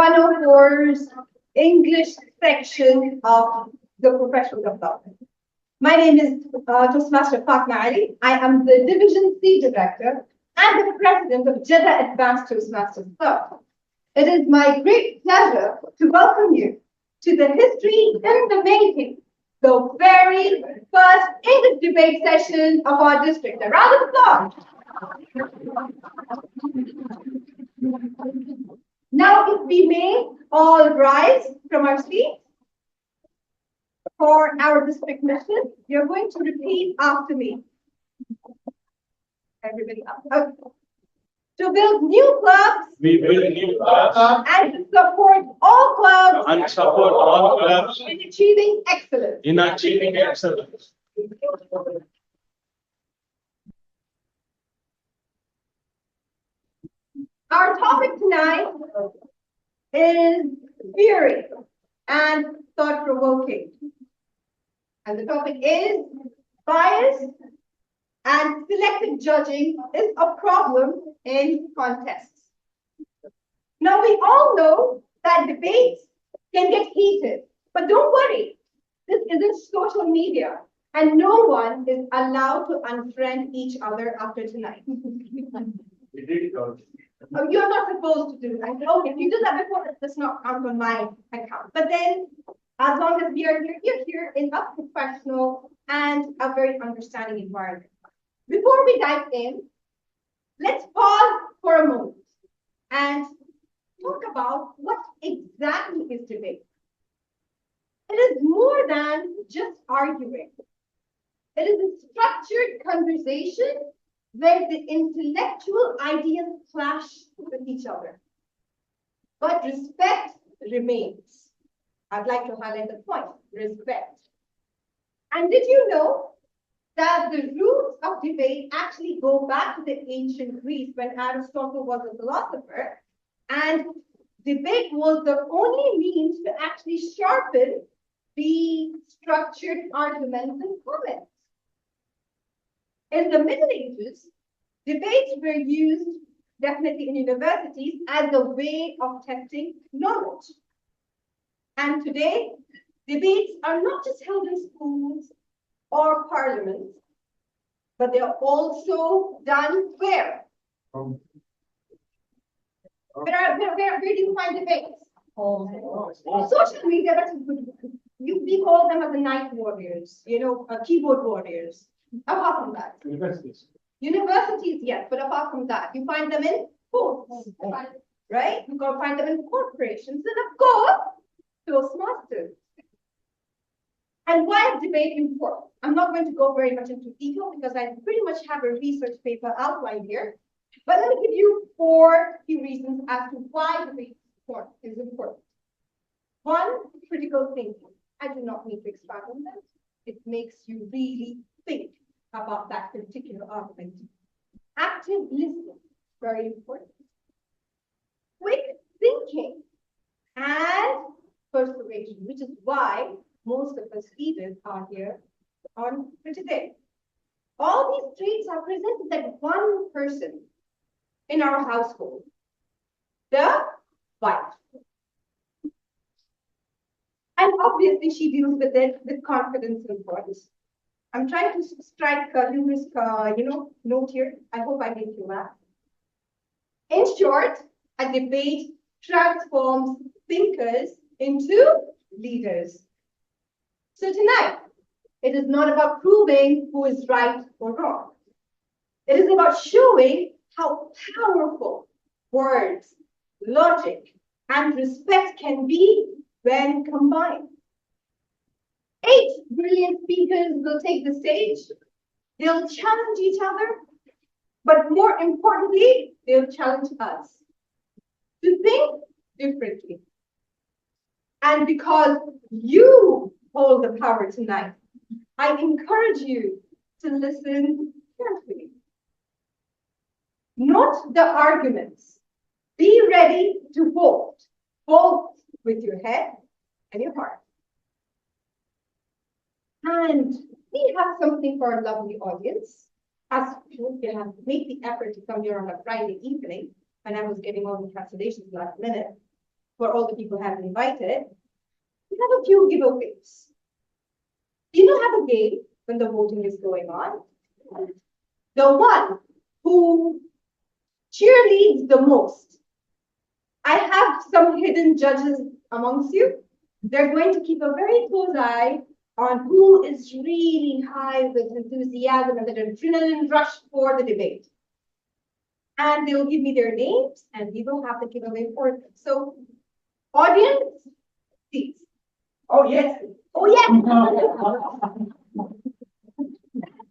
104's English section of the professional development. My name is Toastmaster Fatma Ali. I am the Division C Director and the President of Jeddah Advanced Toastmasters Club. It is my great pleasure to welcome you to the History in the Making, the very first English debate session of our district. A round of applause. Now, if we may all rise from our seats for our district mission, you're going to repeat after me. Everybody up. Okay. To build new clubs. We build new clubs. And to support all clubs. In achieving excellence. In achieving excellence. Our topic tonight is theory and thought-provoking. And the topic is bias and selective judging is a problem in contests. Now, we all know that debates can get heated, but don't worry, this isn't social media, and no one is allowed to unfriend each other after tonight. We did it already. Oh, you're not supposed to do that. Okay, if you did that before, that does not count on my account. But then, as long as we are here, you're here in a professional and a very understanding environment. Before we dive in, let's pause for a moment and talk about what exactly is debate. It is more than just arguing. It is a structured conversation where the intellectual ideas clash with each other. But respect remains. I'd like to highlight the point, respect. And did you know that the roots of debate actually go back to the ancient Greece when Aristotle was a philosopher, and debate was the only means to actually sharpen the structured arguments and comments. In the Middle Ages, debates were used definitely in universities as a way of testing knowledge. And today, debates are not just held in schools or parliaments, but they are also done where? Where do you find debates? Social media, that's a good one. We call them as the night warriors, keyboard warriors. Apart from that. Universities. Universities, yes, but apart from that, you find them in schools, right? You can find them in corporations, and of course, Toastmasters. And why is debate important? I'm not going to go very much into detail because I pretty much have a research paper outlined here. But let me give you 4 key reasons as to why debate is important. 1, critical thinking. I do not need to expand on that. It makes you really think about that particular argument. Active listening, very important. Quick thinking and persuasion, which is why most of us leaders are here on for today. All these traits are presented at one person in our household, the wife. And obviously, she deals with it with confidence and voice. I'm trying to strike a humorous, note here. I hope I make you laugh. In short, a debate transforms thinkers into leaders. So tonight, it is not about proving who is right or wrong. It is about showing how powerful words, logic, and respect can be when combined. 8 brilliant speakers will take the stage. They'll challenge each other, but more importantly, they'll challenge us to think differently. And because you hold the power tonight, I encourage you to listen carefully. Note the arguments. Be ready to vote, both with your head and your heart. And we have something for our lovely audience. As you have made the effort to come here on a Friday evening, and I was getting all the cancellations last minute. for all the people who have been invited, we have a few giveaways. You know, have a game when the voting is going on. The one who cheerleads the most. I have some hidden judges amongst you. They're going to keep a very close eye on who is really high with enthusiasm and the adrenaline rush for the debate. And they'll give me their names and we will have the giveaway for them. So, audience, please. Oh, yes. Oh, yes.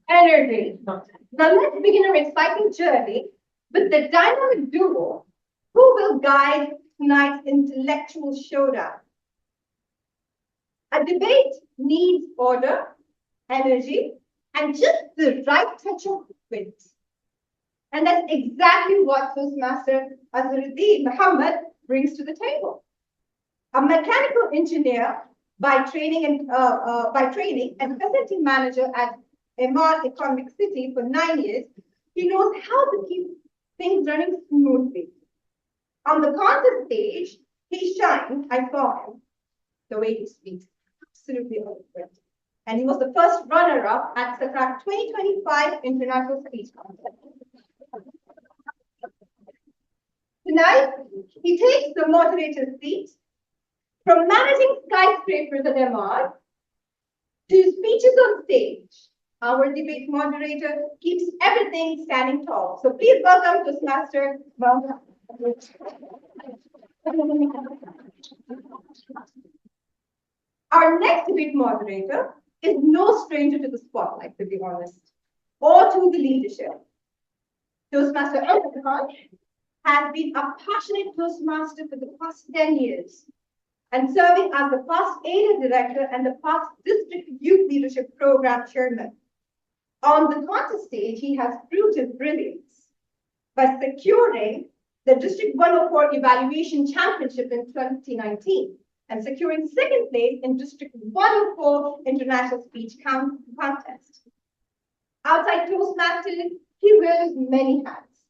Energy. Now, let's begin our exciting journey with the dynamic duo who will guide tonight's intellectual showdown. A debate needs order, energy, and just the right touch of wit. And that's exactly what Toastmaster Azharuddin Muhammad brings to the table. A mechanical engineer by training and facility manager at Emaar Economic City for 9 years, he knows how to keep things running smoothly. On the contest stage, he shines. I saw him, the way he speaks, absolutely eloquent. And he was the first runner-up at the 2025 International Speech Contest. Tonight, he takes the moderator's seat. From managing skyscrapers at Emaar to speeches on stage, our debate moderator keeps everything standing tall. So please welcome Toastmaster Muhammad. Our next debate moderator is no stranger to the spotlight, to be honest, or to the leadership. Toastmaster Khan has been a passionate Toastmaster for the past 10 years and serving as the past ADA director and the past district youth leadership program chairman. On the contest stage, he has proved his brilliance by securing the District 104 Evaluation Championship in 2019 and securing second place in District 104 International Speech Contest. Outside Toastmasters, he wears many hats.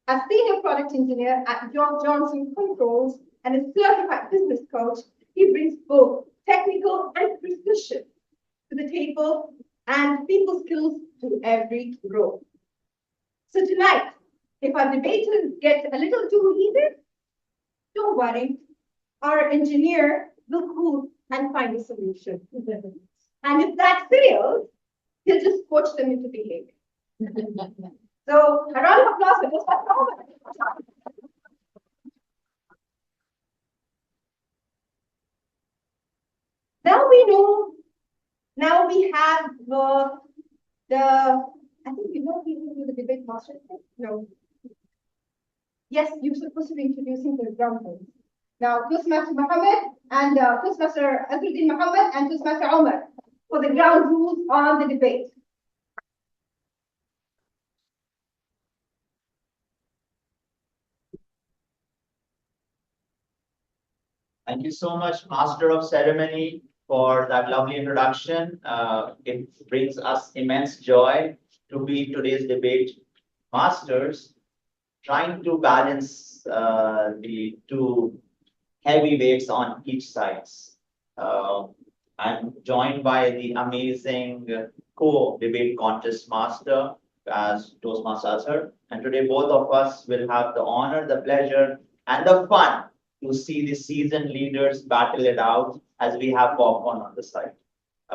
As senior product engineer at Johnson Controls and a certified business coach, he brings both technical and precision to the table and people skills to every role. So tonight, if our debaters get a little too heated, don't worry. Our engineer will cool and find a solution. And if that fails, he'll just coach them into behavior. So a round of applause for Toastmaster. Now we have I think you know people do the debate master thing? No. Yes, you're supposed to be introducing the ground rules. Now, Toastmaster Muhammad and Toastmaster Azharuddin Muhammad and Toastmaster Omar for the ground rules on the debate. Thank you so much, Master of Ceremony, for that lovely introduction. It brings us immense joy to be today's debate masters, trying to balance the two heavyweights on each side. I'm joined by the amazing co-debate contest master as Toastmaster Azhar, and today both of us will have the honor, the pleasure, and the fun to see the seasoned leaders battle it out as we have popcorn on the side.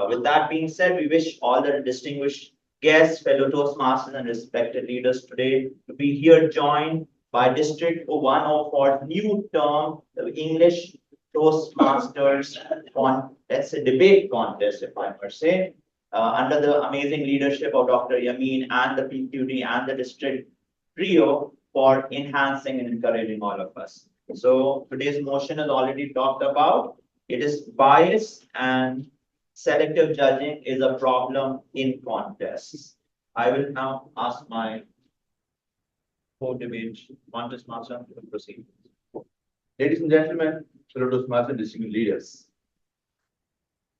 With that being said, we wish all the distinguished guests, fellow Toastmasters, and respected leaders today to be here joined by District 104's new term, the English Toastmasters on, let's say, debate contest, if I must say, under the amazing leadership of Dr. Yameen and the PQD and the district trio for enhancing and encouraging all of us. So today's motion is already talked about. It is bias and selective judging is a problem in contests. I will now ask my co-debate contest master to proceed. Ladies and gentlemen, fellow Toastmasters and distinguished leaders,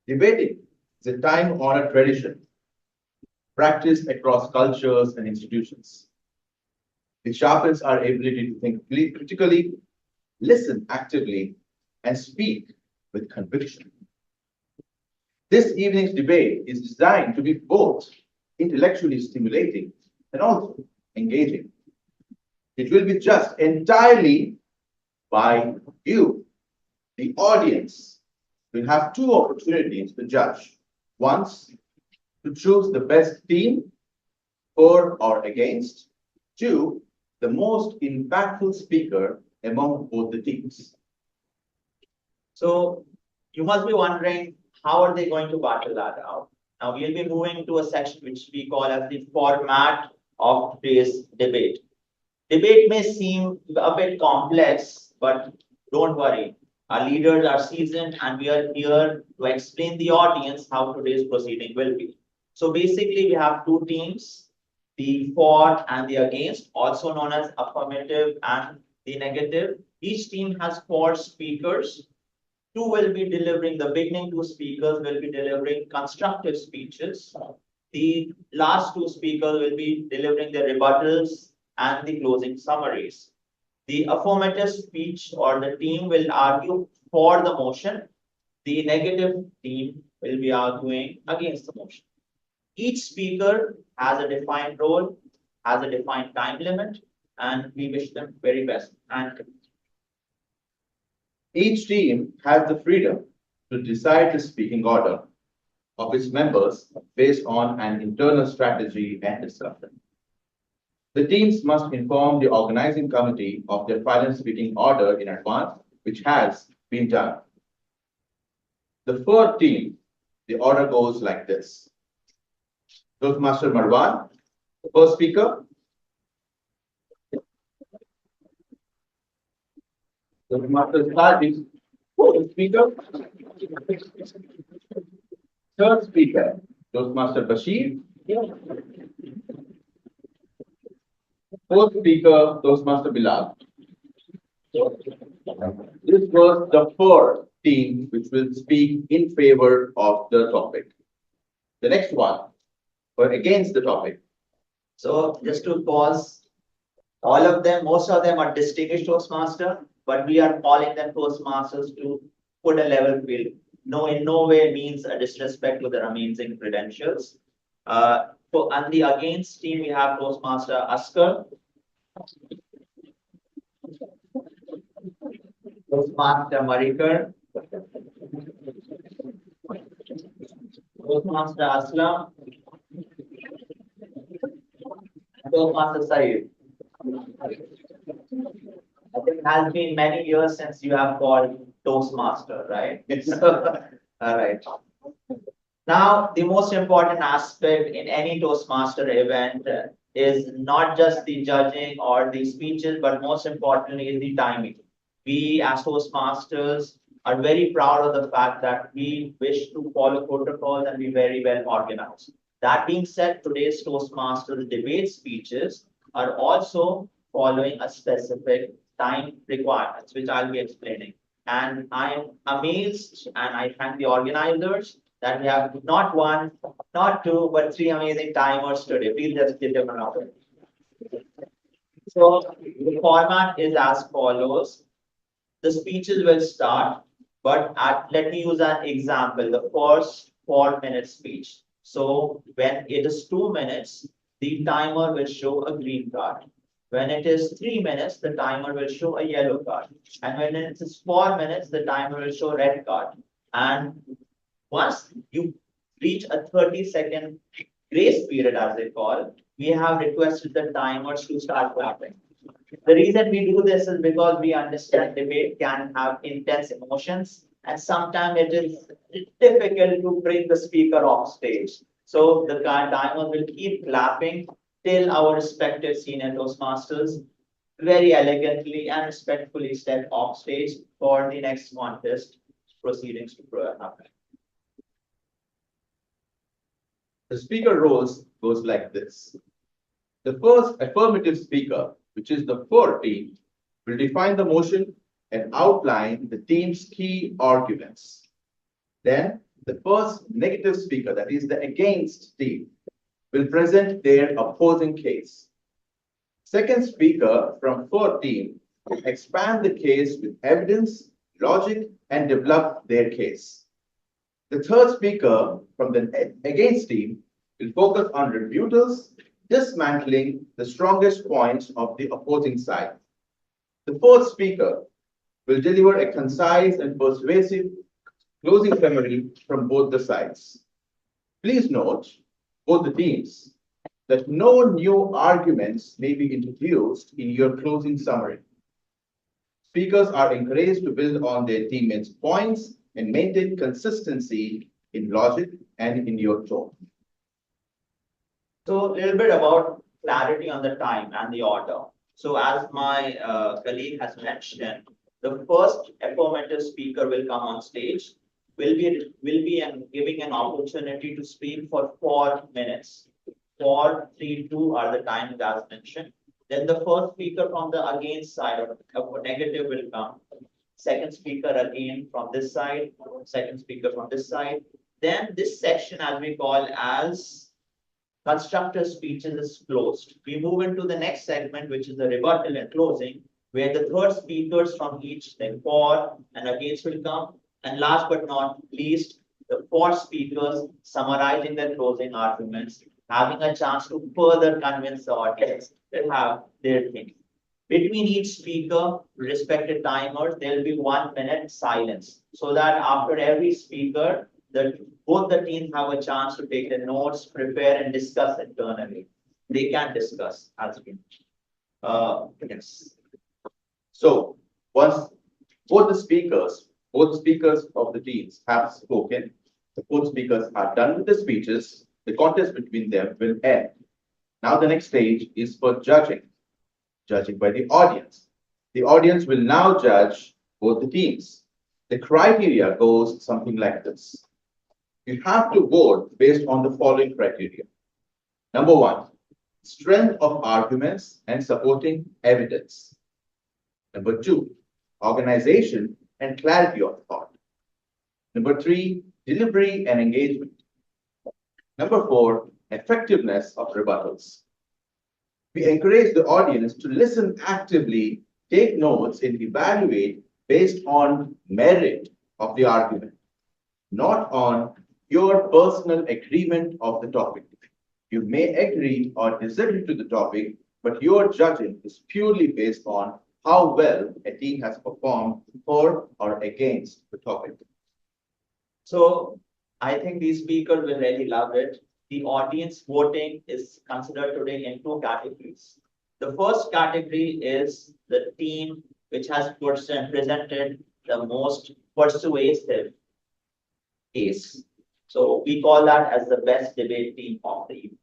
debating is a time-honored tradition practiced across cultures and institutions. It sharpens our ability to think critically, listen actively, and speak with conviction. This evening's debate is designed to be both intellectually stimulating and also engaging. It will be judged entirely by you, the audience. Will have two opportunities to judge. Once, to choose the best team for or against. Two, the most impactful speaker among both the teams. So you must be wondering, how are they going to battle that out? Now we'll be moving to a section which we call as the format of today's debate. Debate may seem a bit complex, but don't worry. Our leaders are seasoned and we are here to explain the audience how today's proceeding will be. So basically we have two teams, the for and the against, also known as affirmative and the negative. Each team has four speakers. Two will be delivering, the beginning two speakers will be delivering constructive speeches. The last two speakers will be delivering the rebuttals and the closing summaries. The affirmative speech or the team will argue for the motion. The negative team will be arguing against the motion. Each speaker has a defined role, has a defined time limit, and we wish them very best. And each team has the freedom to decide the speaking order of its members based on an internal strategy and discussion. The teams must inform the organizing committee of their final speaking order in advance, which has been done. The fourth team, the order goes like this. Toastmaster Marwan, the first speaker. Toastmaster Sadiq, fourth speaker. Third speaker, Toastmaster Bashir. Fourth speaker, Toastmaster Bilal. This was the fourth team which will speak in favor of the topic. The next one, or against the topic. so just to pause, all of them, most of them are distinguished Toastmaster, but we are calling them Toastmasters to put a level field. No, in no way means a disrespect to their amazing credentials. So on the against team, we have Toastmaster Askar, Toastmaster Marikar, Toastmaster Aslam, Toastmaster Saeed. I think it has been many years since you have called Toastmaster, right? All right. Now, the most important aspect in any Toastmaster event is not just the judging or the speeches, but most importantly is the timing. We as Toastmasters are very proud of the fact that we wish to follow protocols and be very well organized. That being said, today's Toastmasters debate speeches are also following a specific time requirements, which I'll be explaining. And I am amazed and I thank the organizers that we have not one, not two, but three amazing timers today. Please just give them an applause. So the format is as follows. The speeches will start, but let me use an example, the first 4-minute speech. So when it is 2 minutes, the timer will show a green card. When it is 3 minutes, the timer will show a yellow card. And when it is 4 minutes, the timer will show red card. And once you reach a 30-second grace period, as they call, we have requested the timers to start clapping. The reason we do this is because we understand debate can have intense emotions, and sometimes it is difficult to bring the speaker off stage. So the timers will keep clapping till our respective senior Toastmasters very elegantly and respectfully step off stage for the next contest proceedings to happen. The speaker roles goes like this. The first affirmative speaker, which is the for team, will define the motion and outline the team's key arguments. Then the first negative speaker, that is the against team, will present their opposing case. Second speaker from for team will expand the case with evidence logic, and develop their case. The third speaker from the against team will focus on rebuttals, dismantling the strongest points of the opposing side. The fourth speaker will deliver a concise and persuasive closing summary from both the sides. Please note, both the teams, that no new arguments may be introduced in your closing summary. Speakers are encouraged to build on their teammates' points and maintain consistency in logic and in your tone. So a little bit about clarity on the time and the order. So as my colleague has mentioned, the first affirmative speaker will come on stage, will be giving an opportunity to speak for 4 minutes. 4, 3, 2 are the times as mentioned. Then the first speaker from the against side of negative will come. Second speaker again from this side, second speaker from this side. Then this section, as we call as constructive speeches, is closed. We move into the next segment, which is the rebuttal and closing, where the third speakers from each, like for and against, will come. And last but not least, the four speakers summarizing their closing arguments, having a chance to further convince the audience to have their thing. Between each speaker, respected timers, there will be 1 minute silence, so that after every speaker, both the teams have a chance to take the notes, prepare, and discuss internally. They can discuss as we. Yes. So once both speakers of the teams have spoken, the both speakers are done with the speeches, the contest between them will end. Now the next stage is for judging by the audience. The audience will now judge both the teams. The criteria goes something like this. You have to vote based on the following criteria. Number 1, strength of arguments and supporting evidence. Number 2, organization and clarity of thought. Number 3, delivery and engagement. Number 4, effectiveness of rebuttals. We encourage the audience to listen actively, take notes, and evaluate based on merit of the argument, not on your personal agreement of the topic. You may agree or disagree to the topic, but your judging is purely based on how well a team has performed for or against the topic. So I think these speakers will really love it. The audience voting is considered today in 2 categories. The first category is the team which has presented the most persuasive case. So we call that as the best debate team of the evening.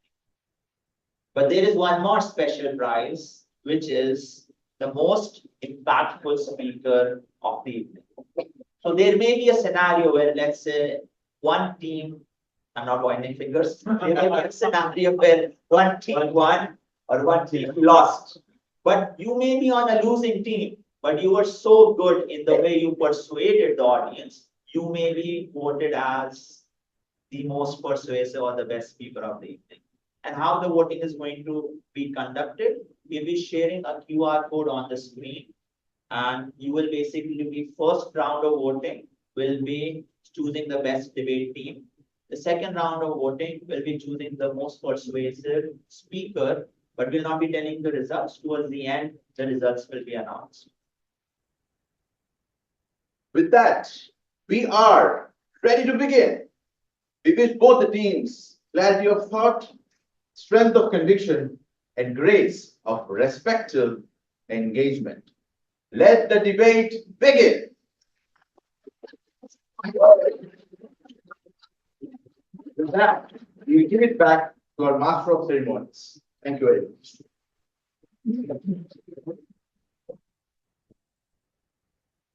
But there is one more special prize, which is the most impactful speaker of the evening. So there may be a scenario where, let's say, one team, I'm not pointing fingers, there may be a scenario where one team won or one team lost. But you may be on a losing team, but you were so good in the way you persuaded the audience, you may be voted as the most persuasive or the best speaker of the evening. And how the voting is going to be conducted, we'll be sharing a QR code on the screen, and you will basically be first round of voting will be choosing the best debate team. The second round of voting will be choosing the most persuasive speaker, but will not be telling the results. Towards the end, the results will be announced. With that, we are ready to begin. We wish both the teams clarity of thought, strength of conviction, and grace of respectful engagement. Let the debate begin. With that, we give it back to our Master of Ceremonies. Thank you very much.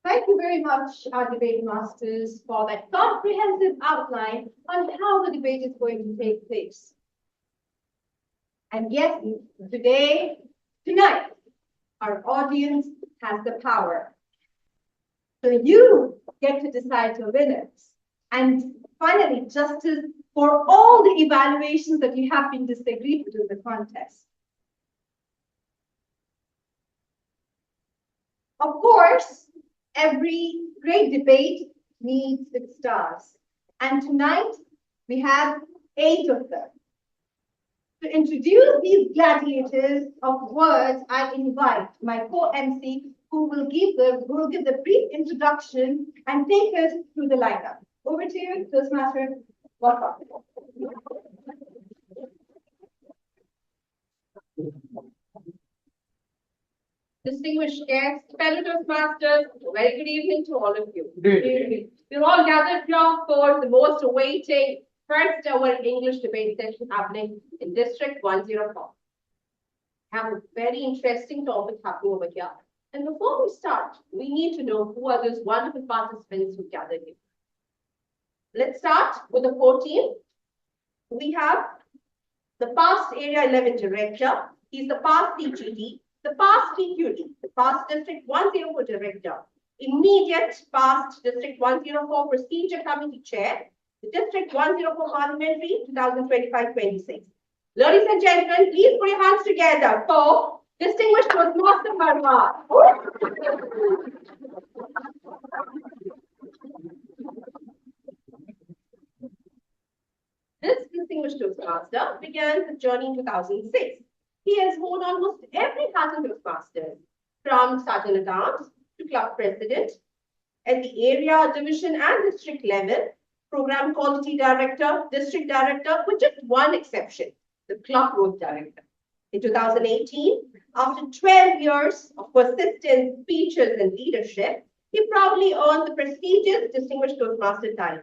Thank you very much, our debate masters, for that comprehensive outline on how the debate is going to take place. And yes, tonight, our audience has the power. So you get to decide your winners. And finally, justice for all the evaluations that you have been disagreed with in the contest. Of course, Every great debate needs its stars. And tonight, we have 8 of them. To introduce these gladiators of words, I invite my co-MC who will give the brief introduction and take us through the lineup. Over to you, Toastmaster. Welcome. Distinguished guests, fellow Toastmasters, very good evening to all of you. Good evening. We're all gathered here for the most awaiting first ever English debate session happening in District 104. I have a very interesting topic happening over here. And before we start, we need to know who are those wonderful participants who gathered here. Let's start with the 14th. We have the past Area 11 Director. He's the past DGD, the past DQD, the past District 104 Director, immediate past District 104 Procedure Committee Chair, the District 104 Parliamentary 2025-26. Ladies and gentlemen, please put your hands together for Distinguished Toastmaster Verma. This distinguished Toastmaster began his journey in 2006. He has worn almost every hat in Toastmasters, from Sergeant at Arms to Club President, at the area, division, and district level, Program Quality Director, District Director, with just one exception, the Club Growth Director. In 2018, after 12 years of persistent speeches and leadership, he proudly earned the prestigious Distinguished Toastmaster title.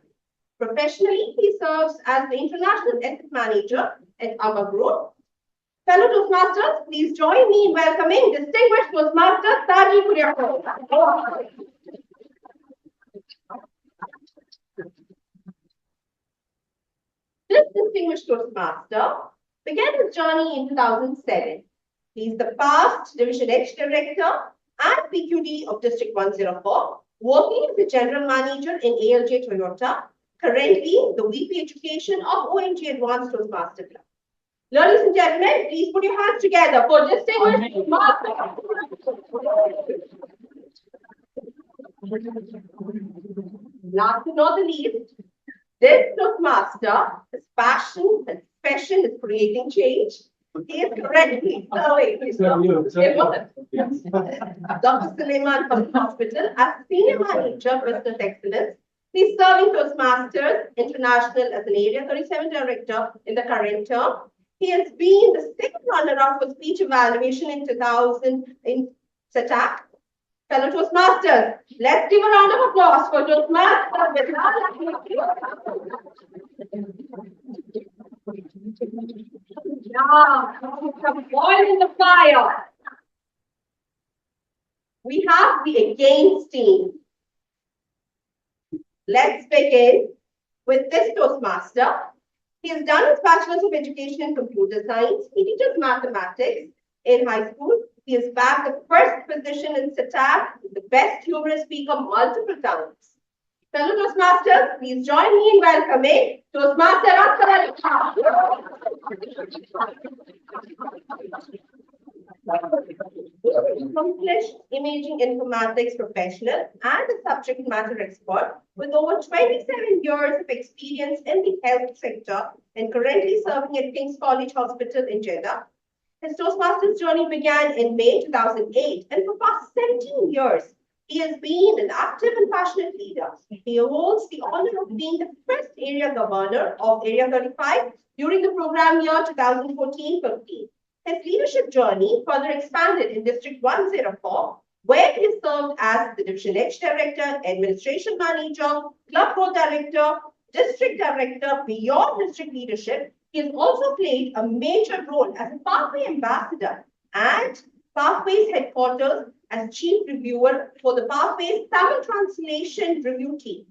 Professionally, he serves as the International Asset Manager at Amber Group. Fellow Toastmasters, please join me in welcoming Distinguished Toastmaster Saji Kuriakko. This distinguished Toastmaster began his journey in 2007. He is the past Division H Director and PQD of District 104, working as the General Manager in ALJ Toyota, currently the VP Education of OMG Advanced Toastmaster Club. Ladies and gentlemen, please put your hands together for Distinguished Toastmaster. Last but not the least, this Toastmaster, his passion, his passion is creating change. He is currently Dr. Suleiman from the hospital as Senior Manager, Business Excellence. He's serving Toastmasters International as an Area 37 Director in the current term. He has been the second runner-up for speech evaluation in 2000 in SATAC. Fellow Toastmasters, let's give a round of applause for Toastmasters. Now, some oil in the fire. We have the against team. Let's begin with this Toastmaster. He has done his Bachelor's of Education in Computer Science. He teaches mathematics in high school. He has bagged the first position in SATAC, the best humorous speaker multiple times. Fellow Toastmasters, please join me in welcoming Toastmaster Akhtar. Accomplished imaging informatics professional and a subject matter expert with over 27 years of experience in the health sector and currently serving at King's College Hospital in Jeddah. His Toastmasters journey began in May 2008, and for past 17 years, he has been an active and passionate leader. He holds the honor of being the first area governor of Area 35 during the program year 2014-15. His leadership journey further expanded in District 104, where he served as the Division H Director, Administration Manager, Club Growth Director, District Director. Beyond district leadership, he has also played a major role as a Pathway Ambassador and Pathways Headquarters as Chief Reviewer for the Pathways Tamil Translation Review Team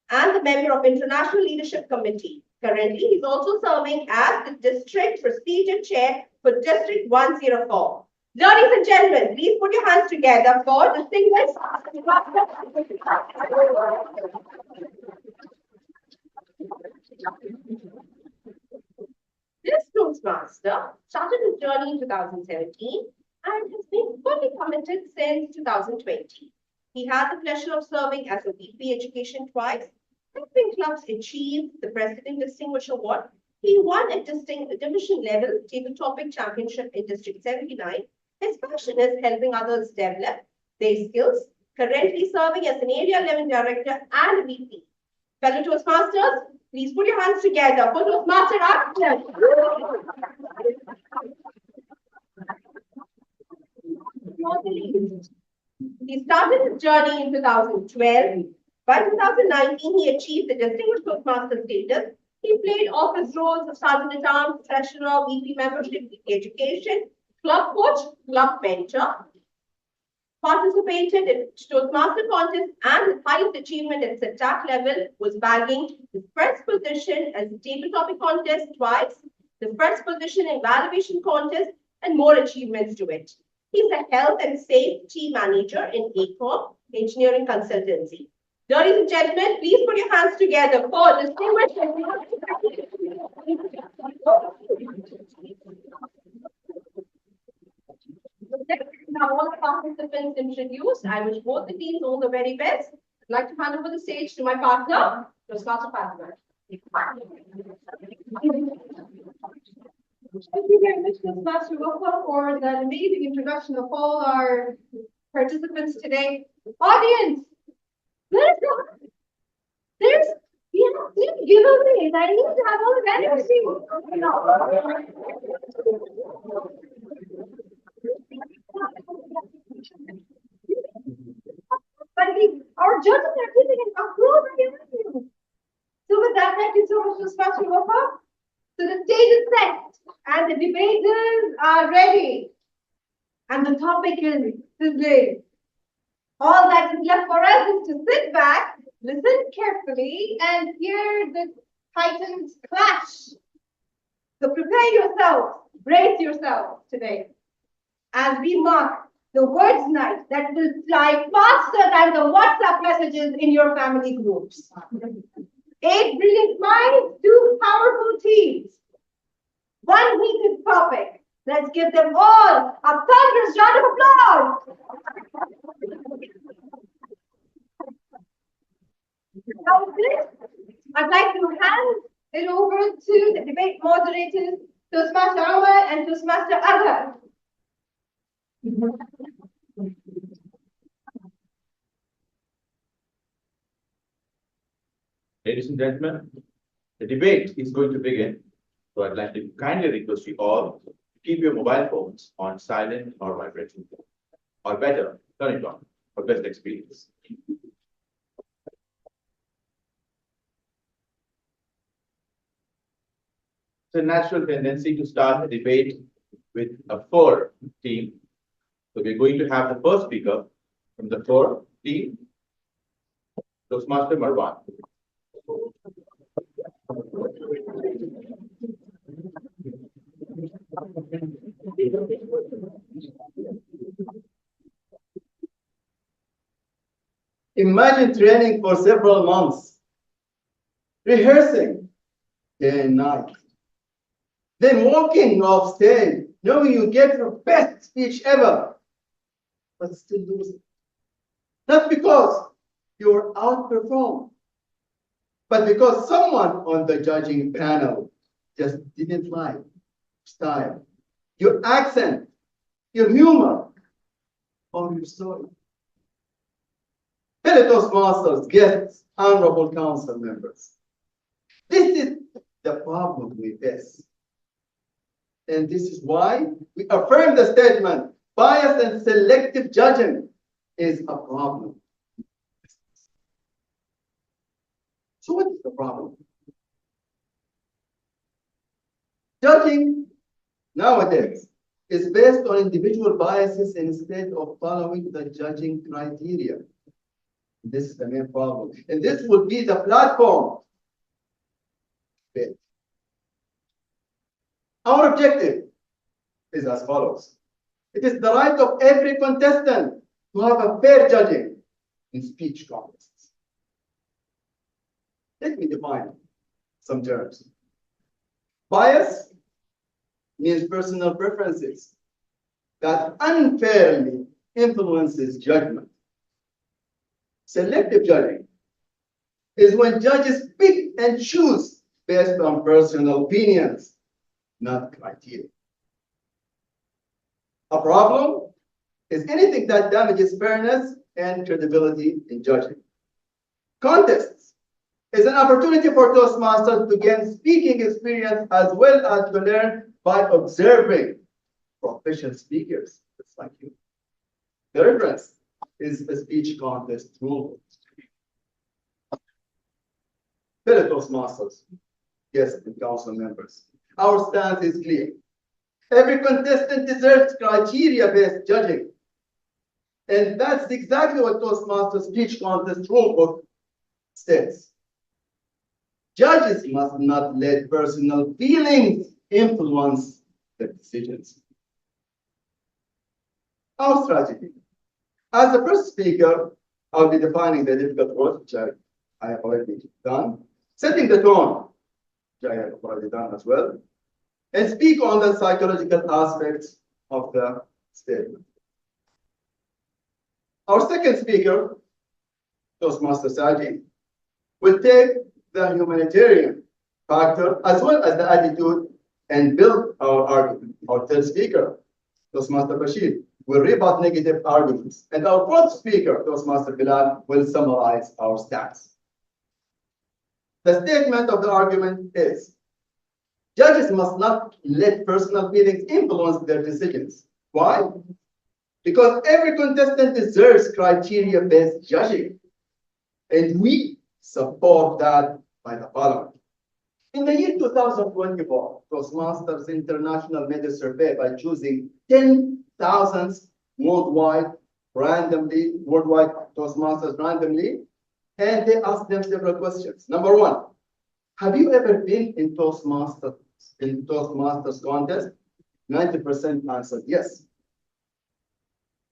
and the member of International Leadership Committee. Currently, he is also serving as the District Procedure Chair for District 104. Ladies and gentlemen, please put your hands together for distinguished. This Toastmaster started his journey in 2017 and has been fully committed since 2020. He had the pleasure of serving as a VP Education twice, helping clubs achieve the President Distinguished Award. He won a division level table topic championship in District 79. His passion is helping others develop their skills, currently serving as an area level director and VP. Fellow Toastmasters, please put your hands together for Toastmaster action. He started his journey in 2012. By 2019, he achieved the Distinguished Toastmaster status. He played office roles of Sergeant-at-Arms, Treasurer, VP membership, VP Education, Club Coach, Club Mentor. Participated in Toastmaster contest and his highest achievement at SETAC level was bagging the first position as a table topic contest twice, the first position in evaluation contest, and more achievements to it. He's a health and safety manager in ACOM Engineering Consultancy. Ladies and gentlemen, please put your hands together for distinguished. Now all the participants introduced. I wish both the teams all the very best. I'd like to hand over the stage to my partner, Toastmaster Fatima. Thank you very much, Toastmaster Wapa, for the amazing introduction of all our participants today. Audience, there's giveaways. I need to have all the energy. But our judges are giving an approval. So with that, thank you so much, Toastmaster Wapa. So the stage is set and the debaters are ready. And the topic is sizzling. All that is left for us is to sit back, listen carefully, and hear the titans clash. So prepare yourselves, brace yourselves today as we mark the words night that will fly faster than the WhatsApp messages in your family groups. 8 brilliant minds, 2 powerful teams, 1 heated topic. Let's give them all a thunderous round of applause. Now, I'd like to hand it over to the debate moderators, Toastmaster Omar and Toastmaster Azhar. Ladies and gentlemen, the debate is going to begin. So I'd like to kindly request you all to keep your mobile phones on silent or vibrating, or better, turn it on for best experience. It's a natural tendency to start the debate with a 4 team. So we're going to have the first speaker from the 4 team, Toastmaster Marwan. Imagine training for several months, rehearsing day and night, then walking off stage, knowing you get your best speech ever, but still losing. Not because you were outperformed, but because someone on the judging panel just didn't like your style, your accent, your humor, or your story. Fellow Toastmasters, guests, honorable council members. This is the problem we face. And this is why we affirm the statement, bias and selective judging is a problem. So what is the problem? Judging nowadays is based on individual biases instead of following the judging criteria. This is the main problem. And this would be the platform. Our objective is as follows. It is the right of every contestant to have a fair judging in speech contests. Let me define some terms. Bias means personal preferences that unfairly influences judgment. Selective judging is when judges pick and choose based on personal opinions, not criteria. A problem is anything that damages fairness and credibility in judging. Contests is an opportunity for Toastmasters to gain speaking experience as well as to learn by observing proficient speakers, just like you. The reference is a speech contest rule. Fellow Toastmasters, guests and council members, our stance is clear. Every contestant deserves criteria-based judging. And that's exactly what Toastmasters speech contest rulebook states. Judges must not let personal feelings influence their decisions. Our strategy. As the first speaker, I'll be defining the difficult words, which I have already done, setting the tone, which I have already done as well, and speak on the psychological aspects of the statement. Our second speaker, Toastmaster Saji, will take the humanitarian factor as well as the attitude and build our argument. Our third speaker, Toastmaster Bashir, will rebut negative arguments. And our fourth speaker, Toastmaster Bilal, will summarize our stance. The statement of the argument is, judges must not let personal feelings influence their decisions. Why? Because every contestant deserves criteria-based judging. And we support that by the following. In the year 2024, Toastmasters International made a survey by choosing 10,000 worldwide Toastmasters randomly, and they asked them several questions. Number one, have you ever been in Toastmasters contest? 90% answered yes.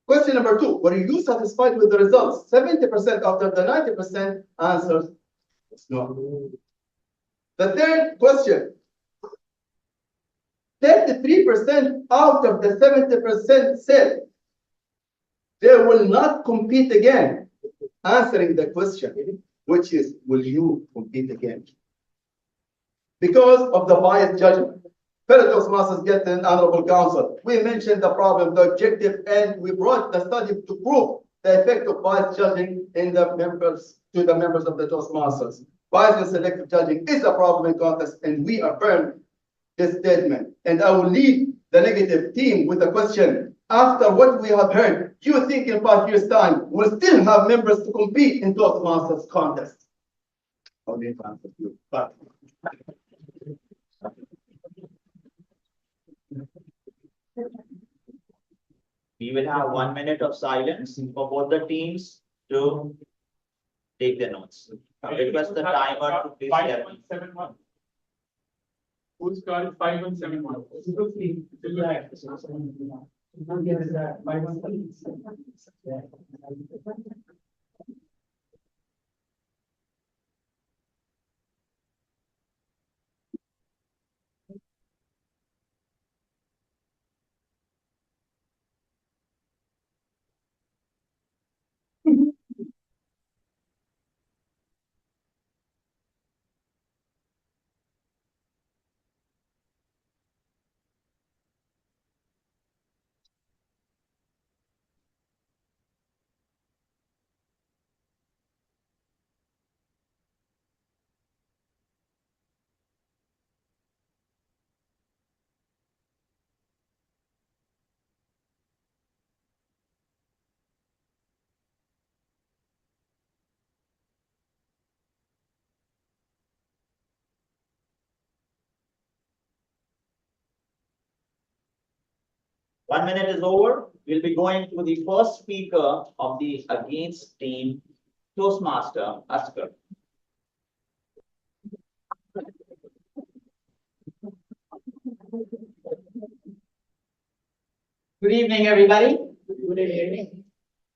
Question number two, were you satisfied with the results? 70% after the 90% answers no. The third question, 33% out of the 70% said they will not compete again, answering the question, which is, will you compete again? Because of the biased judgment. Fellow Toastmasters get an honorable counsel. We mentioned the problem, the objective, and we brought the study to prove the effect of biased judging in the members of the Toastmasters. Biased and selective judging is a problem in contest, and we affirm this statement. And I will leave the negative team with a question. After what we have heard, do you think in 5 years' time we'll still have members to compete in Toastmasters contest? Only if I answer you. But We will have 1 minute of silence for both the teams to take their notes. I request the timer to please share. 5171. Who's got 5171? One minute is over. We'll be going to the first speaker of the against team, Toastmaster Askar. Good evening, everybody. Good evening.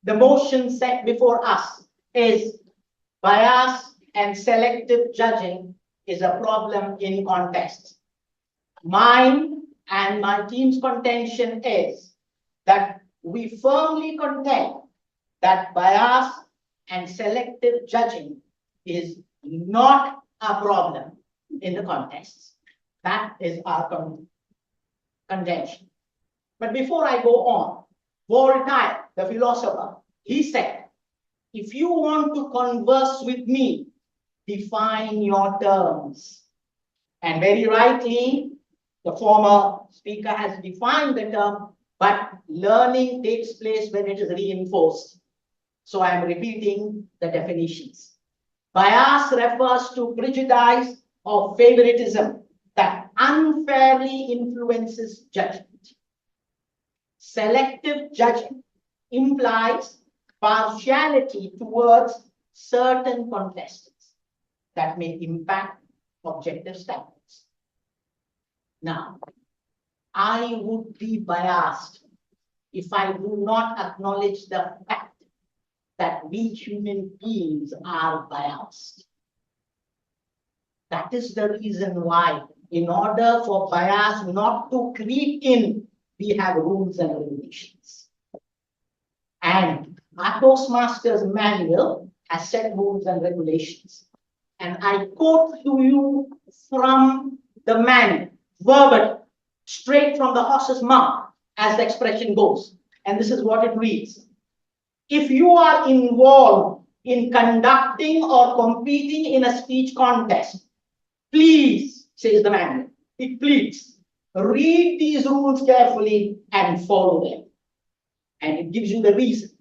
The motion set before us is bias and selective judging is a problem in contests. Mine and my team's contention is that we firmly contend that bias and selective judging is not a problem in the contests. That is our contention. But before I go on, Voltaire, the philosopher, he said, if you want to converse with me, define your terms. And very rightly, the former speaker has defined the term, but learning takes place when it is reinforced. So I am repeating the definitions. Bias refers to prejudice or favoritism that unfairly influences judgment. Selective judging implies partiality towards certain contestants that may impact objective standards. Now, I would be biased if I do not acknowledge the fact that we human beings are biased. That is the reason why, in order for bias not to creep in, we have rules and regulations. And our Toastmasters manual has set rules and regulations. And I quote to you from the manual, verbatim, straight from the horse's mouth, as the expression goes. And this is what it reads. If you are involved in conducting or competing in a speech contest, please, says the manual, it pleads, read these rules carefully and follow them. And it gives you the reason.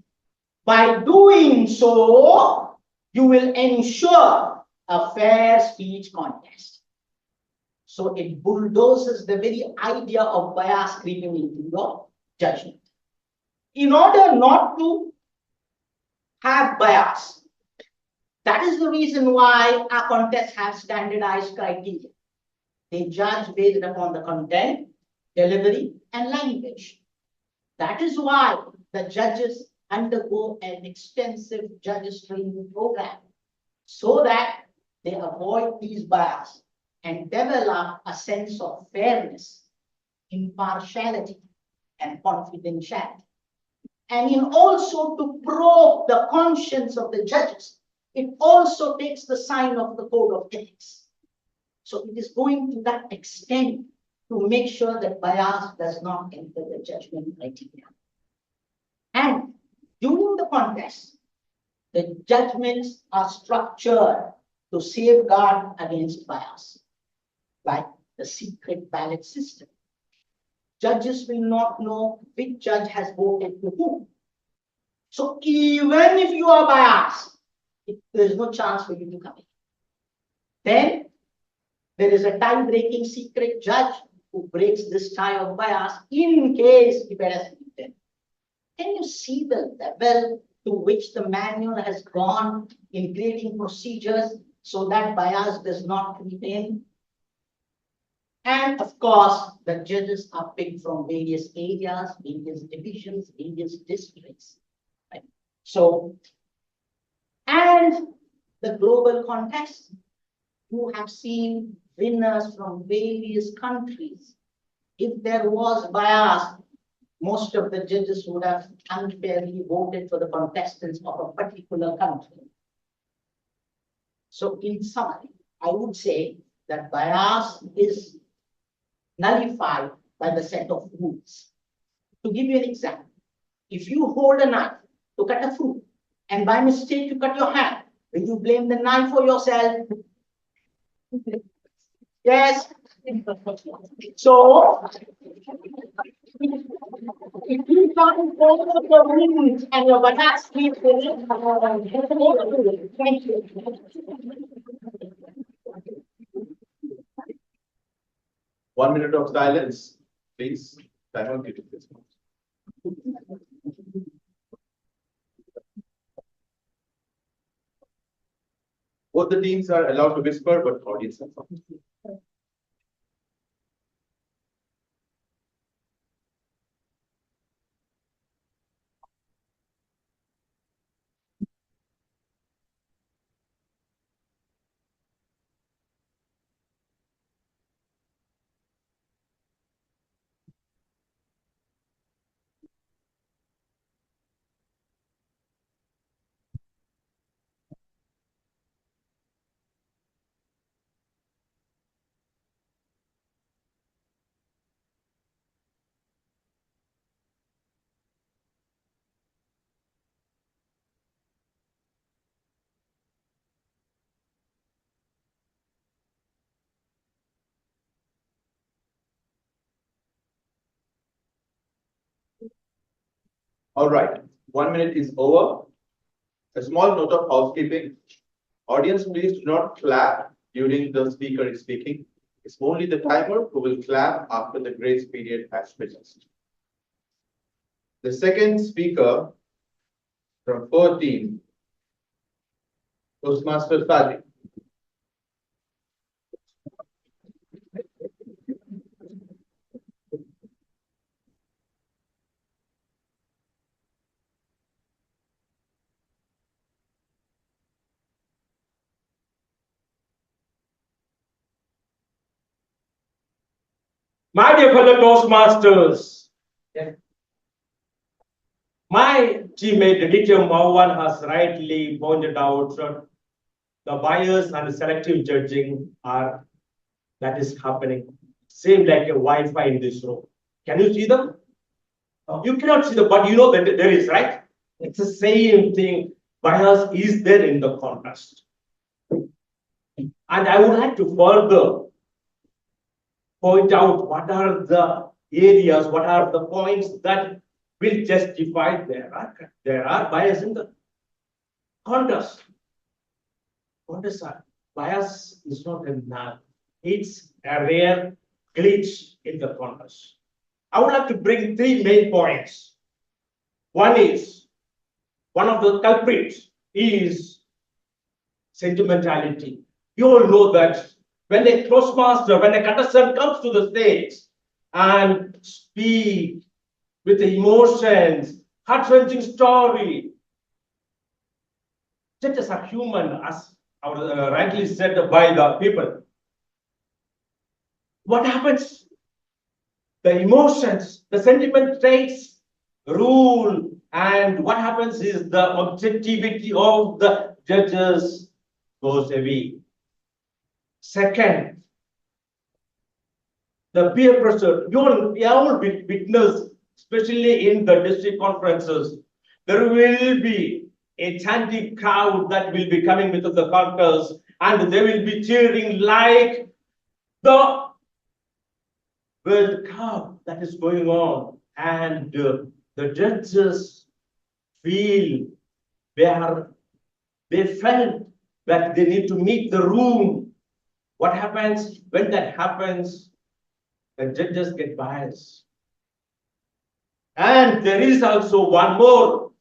By doing so, you will ensure a fair speech contest. So it bulldozes the very idea of bias creeping into your judgment. In order not to have bias, that is the reason why our contests have standardized criteria. They judge based upon the content, delivery, and language. That is why the judges undergo an extensive judges training program so that they avoid these bias and develop a sense of fairness, impartiality, and confidentiality. And in also to probe the conscience of the judges, it also takes the sign of the code of ethics. So it is going to that extent to make sure that bias does not enter the judgment criteria. And during the contest, the judgments are structured to safeguard against bias, like the secret ballot system. Judges will not know which judge has voted to whom. So even if you are biased, there is no chance for you to come in. Then there is a tie-breaking secret judge who breaks this tie of bias in case if it has been. Can you see the level to which the manual has gone in creating procedures so that bias does not creep in? And of course, the judges are picked from various areas, various divisions, various districts. Right? So, and the global context, you have seen winners from various countries. If there was bias, most of the judges would have unfairly voted for the contestants of a particular country. So in summary, I would say that bias is nullified by the set of rules. To give you an example, if you hold a knife to cut a fruit and by mistake you cut your hand, will you blame the knife or yourself? Yes. So, if you can't follow the rules and your bias keeps thank you. 1 minute of silence, please. Time on duty, please. Both the teams are allowed to whisper, but audience are not. All right, 1 minute is over. A small note of housekeeping. Audience, please do not clap during the speaker is speaking. It's only the timer who will clap after the grace period has finished. The second speaker from 14, Toastmaster Sadi. My dear fellow Toastmasters, my teammate Aditya Mawan has rightly pointed out the bias and selective judging that is happening. Same like a Wi-Fi in this room. Can you see them? You cannot see them, but you know that there is, right? It's the same thing. Bias is there in the contest. And I would like to further point out what are the areas, what are the points that will justify there are bias in the contest. Bias is not a null. It's a rare glitch in the contest. I would like to bring 3 main points. One is, one of the culprits is sentimentality. You all know that when a Toastmaster, when a contestant comes to the stage and speak with emotions, heart-wrenching story, judges are human, as rightly said by the people. What happens? The emotions, the sentiment takes rule, and what happens is the objectivity of the judges goes away. Second, the peer pressure. We all witness, especially in the district conferences, there will be a chanting crowd that will be coming with the contest, and they will be cheering like the World Cup that is going on, and the judges feel they felt that they need to meet the room. What happens when that happens? The judges get biased. And there is also one more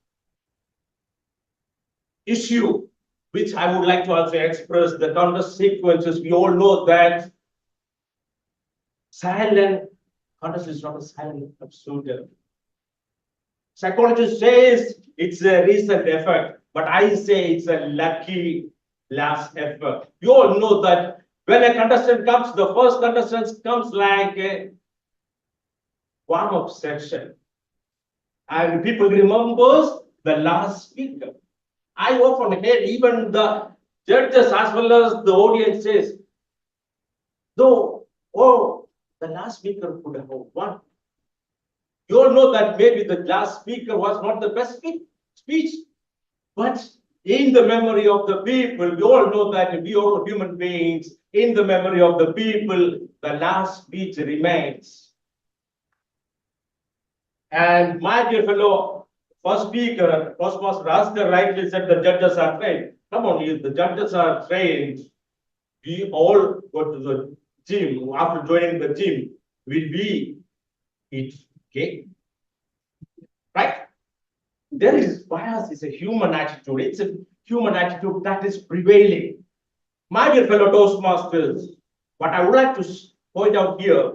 issue which I would like to also express, the contest sequences. We all know that silent contest is not a silent absolute. Psychologist says it's a recent effect, but I say it's a lucky last effort. You all know that when a contestant comes, the first contestant comes like a warm-up session, and people remembers the last speaker. I often hear even the judges as well as the audience says, though, oh, the last speaker could have won. You all know that maybe the last speaker was not the best speech, but in the memory of the people, we all know that we are human beings. In the memory of the people, the last speech remains. And my dear fellow first speaker, Toastmaster Rasker rightly said the judges are trained. Come on, if the judges are trained, we all go to the gym. After joining the gym, will we eat cake? Right? There is bias, is a human attitude. It's a human attitude that is prevailing. My dear fellow Toastmasters, what I would like to point out here,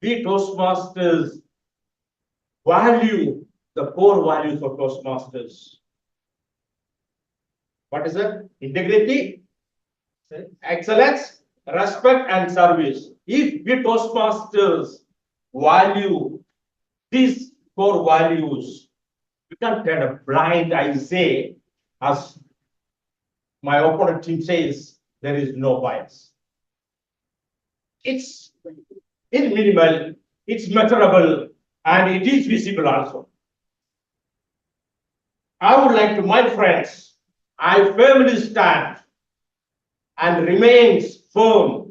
we Toastmasters value the core values of Toastmasters. What is it? Integrity, excellence, respect, and service. If we Toastmasters value these core values, we can't turn a blind eye, say, as my opponent team says, there is no bias. It's minimal, it's measurable, and it is visible also. I would like to, my friends, I firmly stand and remains firm.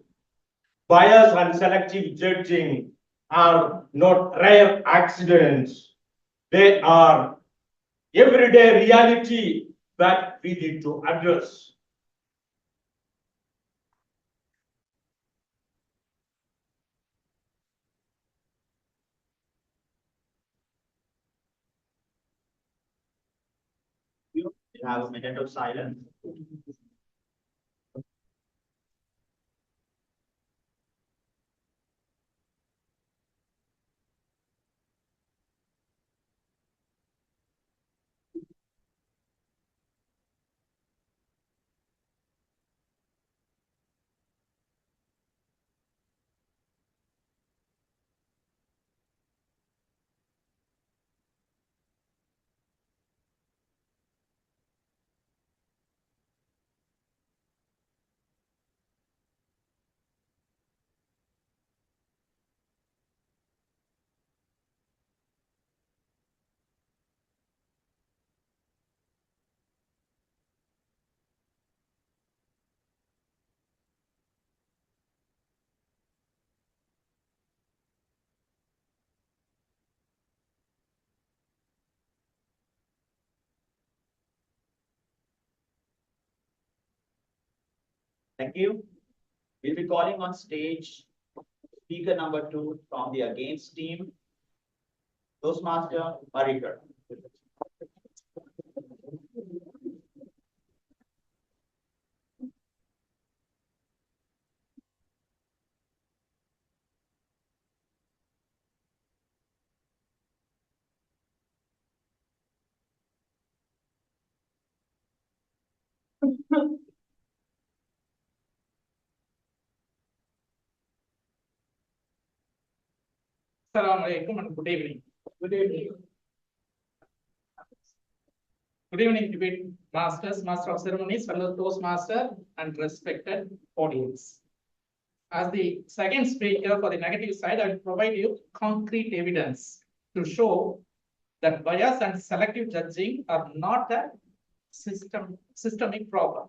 Bias and selective judging are not rare accidents. They are everyday reality that we need to address. You have a minute of silence. Thank you. We'll be calling on stage speaker number 2 from the against team, Toastmaster Parikar. Assalamu alaikum and good evening. Good evening. Good evening, debate masters, master of ceremonies, fellow Toastmaster, and respected audience. As the second speaker for the negative side, I will provide you concrete evidence to show that bias and selective judging are not a systemic problem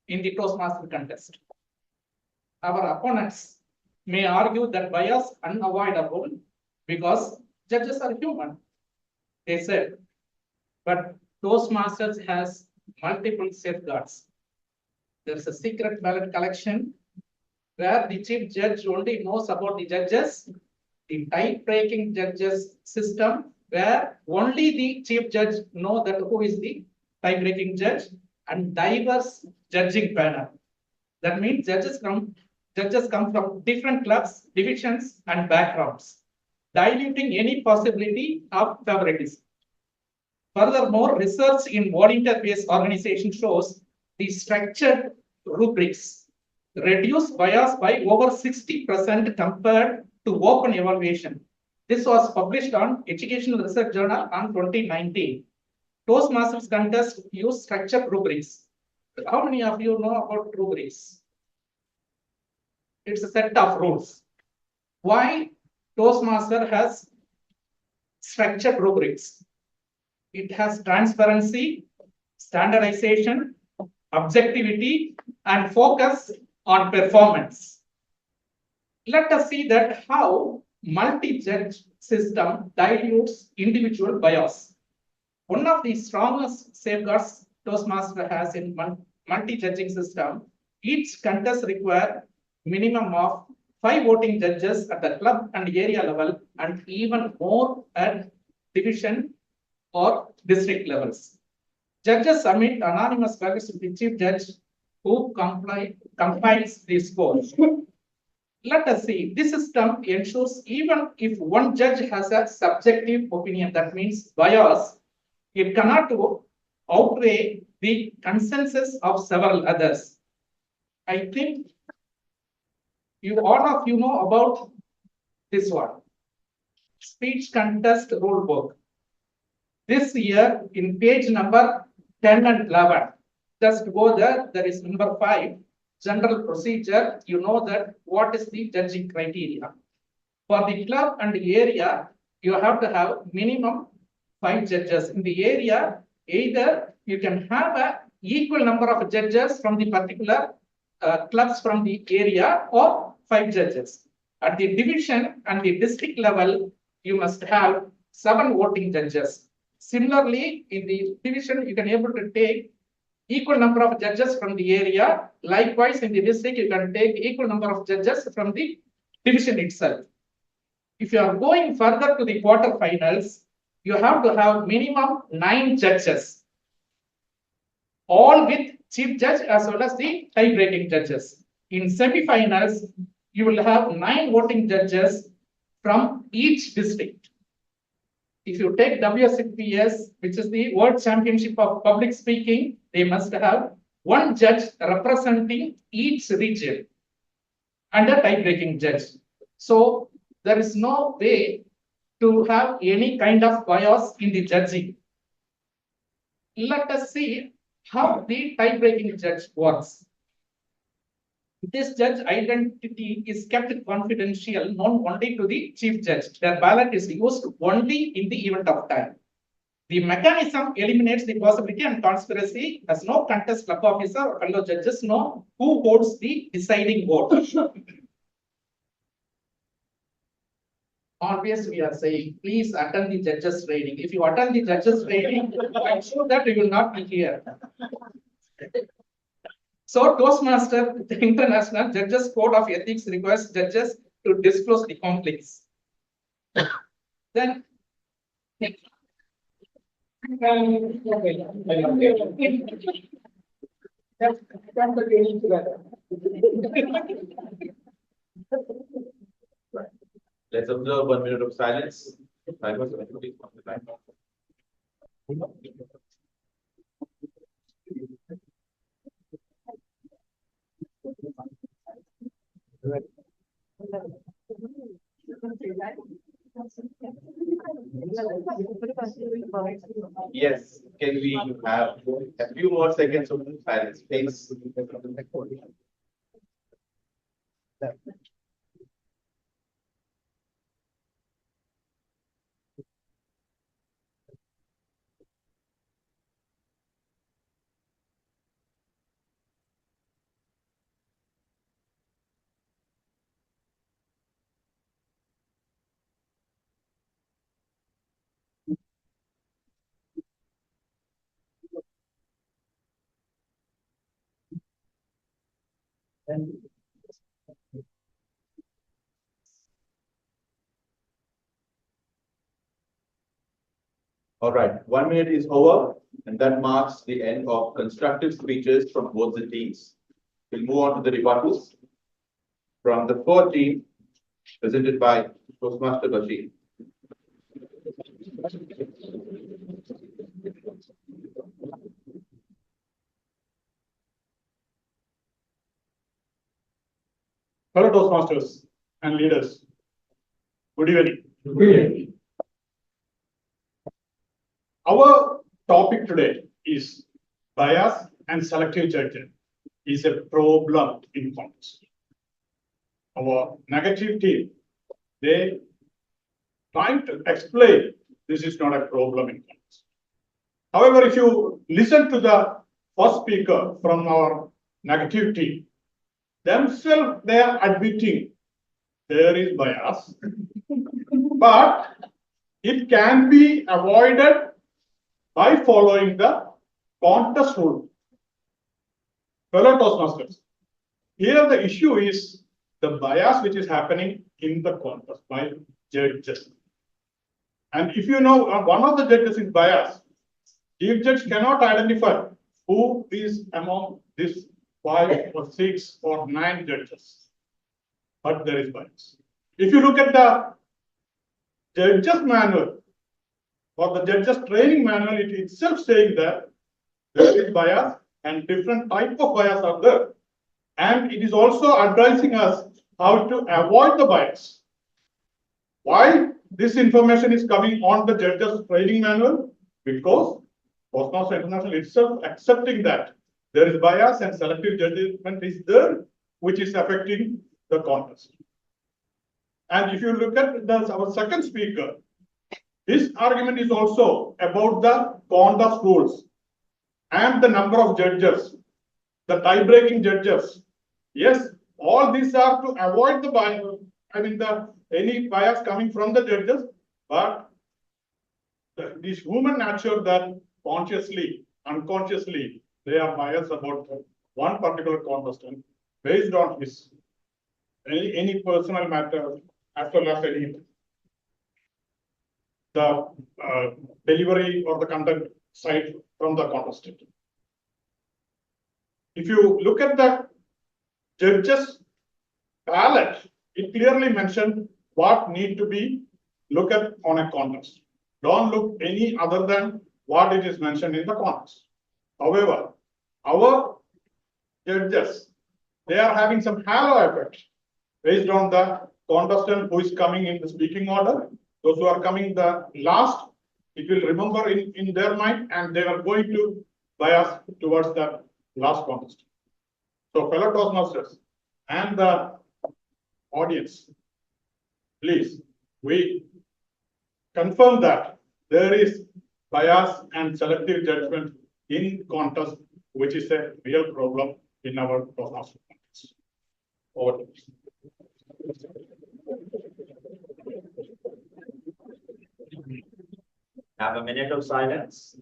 in the Toastmaster contest. Our opponents may argue that bias is unavoidable because judges are human, they said. But Toastmasters has multiple safeguards. There's a secret ballot collection where the chief judge only knows about the judges, the tie-breaking judges system where only the chief judge knows that who is the tie-breaking judge, and diverse judging panel. That means judges come from different clubs, divisions, and backgrounds, diluting any possibility of favoritism. Furthermore, research in volunteer-based organization shows the structured rubrics reduce bias by over 60% compared to open evaluation. This was published on Educational Research Journal on 2019. Toastmasters contest use structured rubrics. How many of you know about rubrics? It's a set of rules. Why Toastmaster has structured rubrics? It has transparency, standardization, objectivity, and focus on performance. Let us see that how multi-judge system dilutes individual bias. One of the strongest safeguards Toastmaster has in multi-judging system, each contest requires minimum of 5 voting judges at the club and area level, and even more at division or district levels. Judges submit anonymous ballots to the chief judge who compiles the scores. Let us see, this system ensures even if one judge has a subjective opinion, that means bias, it cannot outweigh the consensus of several others. I think all of you know about this one. Speech contest rule book. This year in page number 10 and 11, just go there, there is number 5, general procedure. You know that what is the judging criteria. For the club and the area, you have to have minimum 5 judges. In the area, either you can have a equal number of judges from the particular clubs from the area or 5 judges. At the division and the district level, you must have 7 voting judges. Similarly, in the division, you can able to take equal number of judges from the area. Likewise, in the district, you can take equal number of judges from the division itself. If you are going further to the quarterfinals, you have to have minimum 9 judges, all with chief judge as well as the tie-breaking judges. In semi-finals, you will have 9 voting judges from each district. If you take WSPS, which is the World Championship of Public Speaking, they must have 1 judge representing each region and a tie-breaking judge. So there is no way to have any kind of bias in the judging. Let us see how the tie-breaking judge works. This judge identity is kept confidential, known only to the chief judge. Their ballot is used only in the event of time. The mechanism eliminates the possibility and conspiracy, as no contest club officer or fellow judges know who holds the deciding vote. Obviously, we are saying, please attend the judges training. If you attend the judges training, I'm sure that you will not be here. So, Toastmaster, the International Judges Code of Ethics requires judges to disclose the conflicts. Then, Let's observe 1 minute of silence. Yes, can we have a few more seconds of silence, please? All right, 1 minute is over, and that marks the end of constructive speeches from both the teams. We'll move on to the rebuttals from the 4 team, presented by Toastmaster Bashir. Fellow Toastmasters and leaders, good evening. Good evening. Our topic today is bias and selective judging is a problem in contest. Our negative team, they trying to explain this is not a problem in contest. However, if you listen to the first speaker from our negative team, themselves they are admitting there is bias, but it can be avoided by following the contest rule. Fellow Toastmasters, here the issue is the bias which is happening in the contest by judges. And if you know one of the judges is biased, chief judge cannot identify who is among these 5 or 6 or 9 judges, but there is bias. If you look at the judges manual or the judges training manual, it itself saying that there is bias and different type of bias are there. And it is also advising us how to avoid the bias. Why this information is coming on the judges training manual? Because Toastmasters International itself accepting that there is bias and selective judgment is there, which is affecting the contest. And if you look at our second speaker, his argument is also about the contest rules and the number of judges, the tie-breaking judges. Yes, all these are to avoid the bias, any bias coming from the judges, but this human nature that consciously, unconsciously, they are biased about one particular contestant based on his any personal matter as well as any the delivery or the content side from the contestant. If you look at the judges ballot, it clearly mentioned what need to be looked at on a contest. Don't look any other than what it is mentioned in the contest. However, our judges, they are having some halo effect based on the contestant who is coming in the speaking order. Those who are coming the last, it will remember in their mind and they are going to bias towards the last contestant. So fellow Toastmasters and the audience, please, we confirm that there is bias and selective judgment in contest, which is a real problem in our Toastmasters contest. Over to you. Have a minute of silence.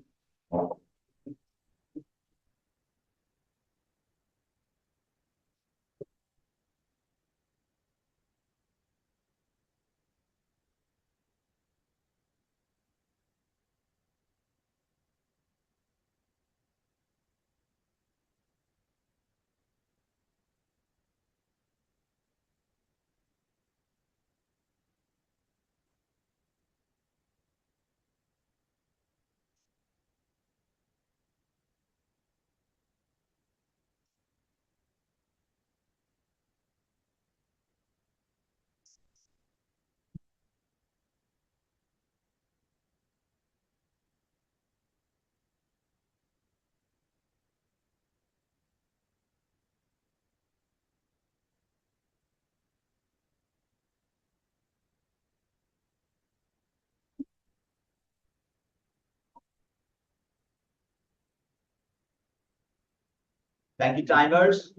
Thank you, timers.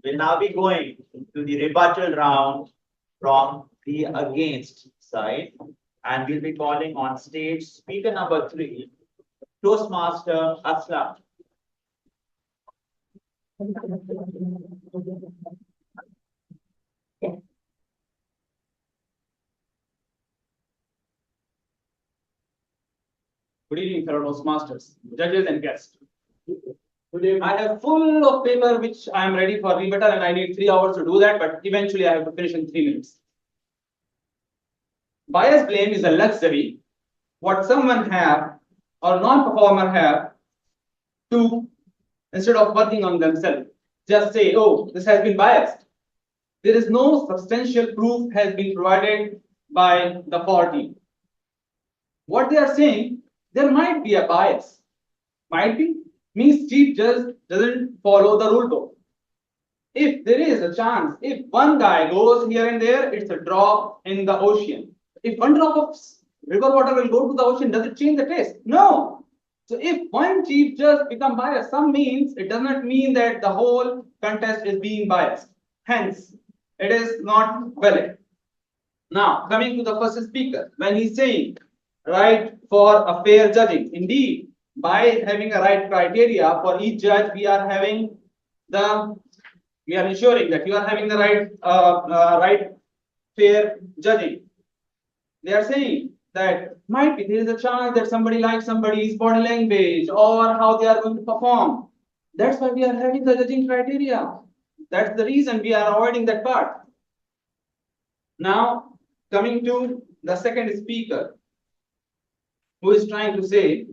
We'll now be going to the rebuttal round from the against side. And we'll be calling on stage speaker number 3, Toastmaster Aslam. Good evening, fellow Toastmasters, judges and guests. I have full of paper which I am ready for rebuttal and I need 3 hours to do that, but eventually I have to finish in 3 minutes. Bias blame is a luxury what someone have or non-performer have to, instead of working on themselves, just say, oh, this has been biased. There is no substantial proof has been provided by the party. What they are saying, there might be a bias. Might be means chief judge doesn't follow the rule book. If there is a chance, if one guy goes here and there, it's a drop in the ocean. If one drop of river water will go to the ocean, does it change the taste? No. So if one chief judge become biased, some means it does not mean that the whole contest is being biased. Hence, it is not valid. Now, coming to the first speaker, when he's saying right for a fair judging, indeed, by having a right criteria for each judge, we are ensuring that you are having the right fair judging. They are saying that might be there is a chance that somebody likes somebody's body language or how they are going to perform. That's why we are having the judging criteria. That's the reason we are avoiding that part. Now, coming to the second speaker, who is trying to say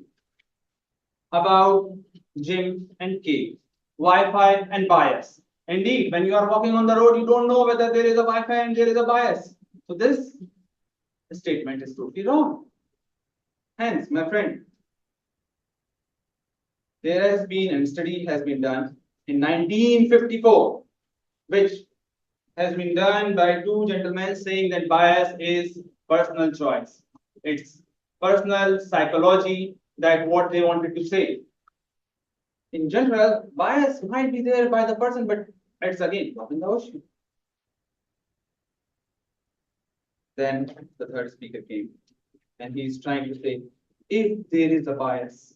about Jim and K, Wi-Fi and bias. Indeed, when you are walking on the road, you don't know whether there is a Wi-Fi and there is a bias. So this statement is totally wrong. Hence, my friend, there has been a study has been done in 1954, which has been done by 2 gentlemen saying that bias is personal choice. It's personal psychology, that what they wanted to say. In general, bias might be there by the person, but it's again drop in the ocean. Then the third speaker came and he's trying to say if there is a bias.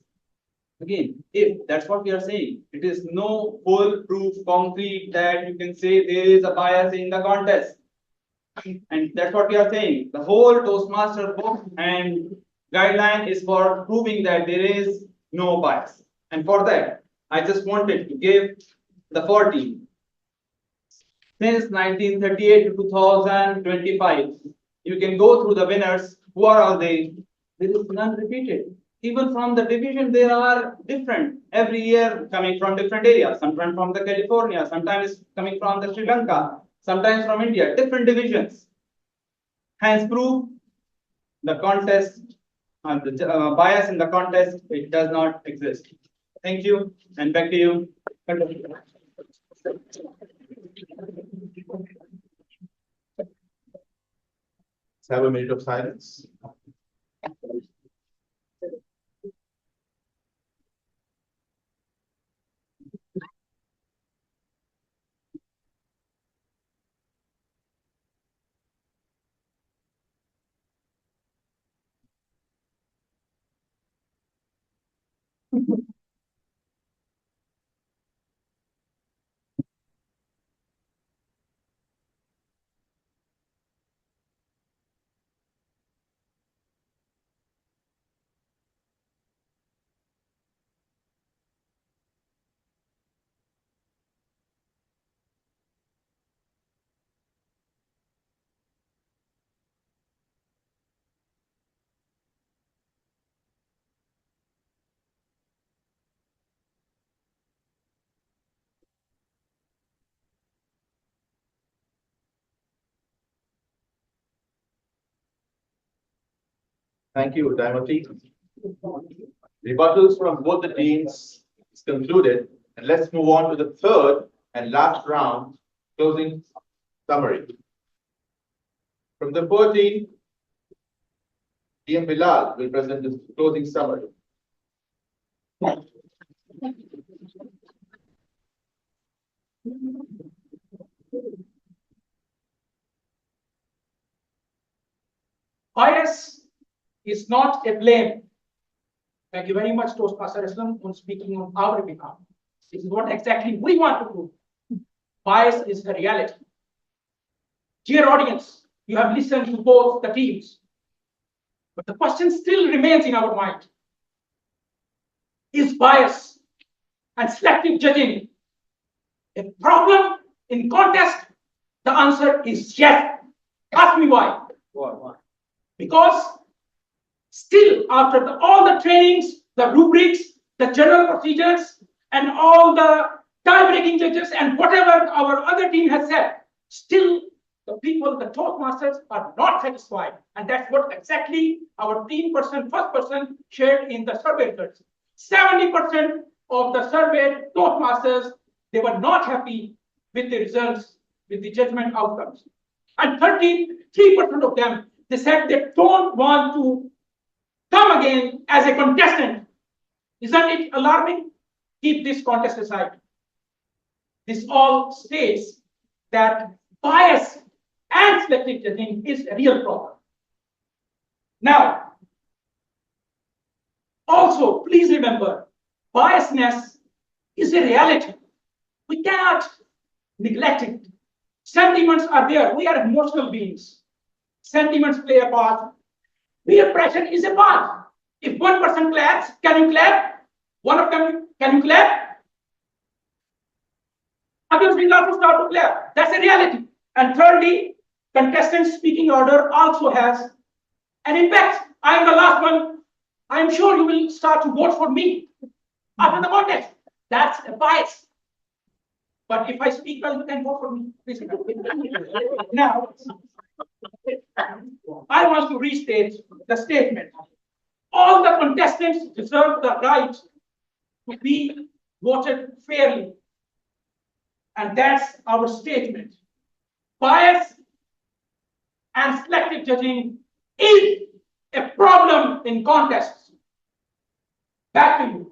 Again, if, that's what we are saying. It is no foolproof concrete that you can say there is a bias in the contest. And that's what we are saying. The whole Toastmaster book and guideline is for proving that there is no bias. And for that, I just wanted to give the 14. Since 1938 to 2025, you can go through the winners. Who are all they? There is none repeated. Even from the division, there are different every year coming from different areas. Sometimes from the California, sometimes coming from the Sri Lanka, sometimes from India, different divisions. Hence, prove the contest, the bias in the contest, it does not exist. Thank you, and back to you. Let's have a minute of silence. Thank you, Timothy. Rebuttals from both the teams is concluded, and let's move on to the third and last round, closing summary. From the 14, DM Bilal will present the closing summary. Bias is not a blame. Thank you very much, Toastmaster Islam, on speaking on our behalf. This is what exactly we want to do. Bias is the reality. Dear audience, you have listened to both the teams, but the question still remains in our mind. Is bias and selective judging a problem in contest? The answer is yes. Ask me why. Why? Because still, after all the trainings, the rubrics, the general procedures, and all the tie-breaking judges, and whatever our other team has said, still the people, the Toastmasters, are not satisfied. And that's what exactly our team person, first person, shared in the survey results. 70% of the surveyed Toastmasters, they were not happy with the results, with the judgment outcomes. And 33% of them, they said they don't want to come again as a contestant. Isn't it alarming? Keep this contest aside. This all states that bias and selective judging is a real problem. Now, also, please remember, biasness is a reality. We cannot neglect it. Sentiments are there. We are emotional beings. Sentiments play a part. Peer pressure is a part. If one person claps, can you clap? One of them, can you clap? Others will also start to clap. That's a reality. And thirdly, contestants' speaking order also has an impact. I am the last one. I am sure you will start to vote for me after the contest. That's a bias. But if I speak well, you can vote for me. Please. Now, I want to restate the statement. All the contestants deserve the right to be voted fairly. And that's our statement. Bias and selective judging is a problem in contests. Back to you.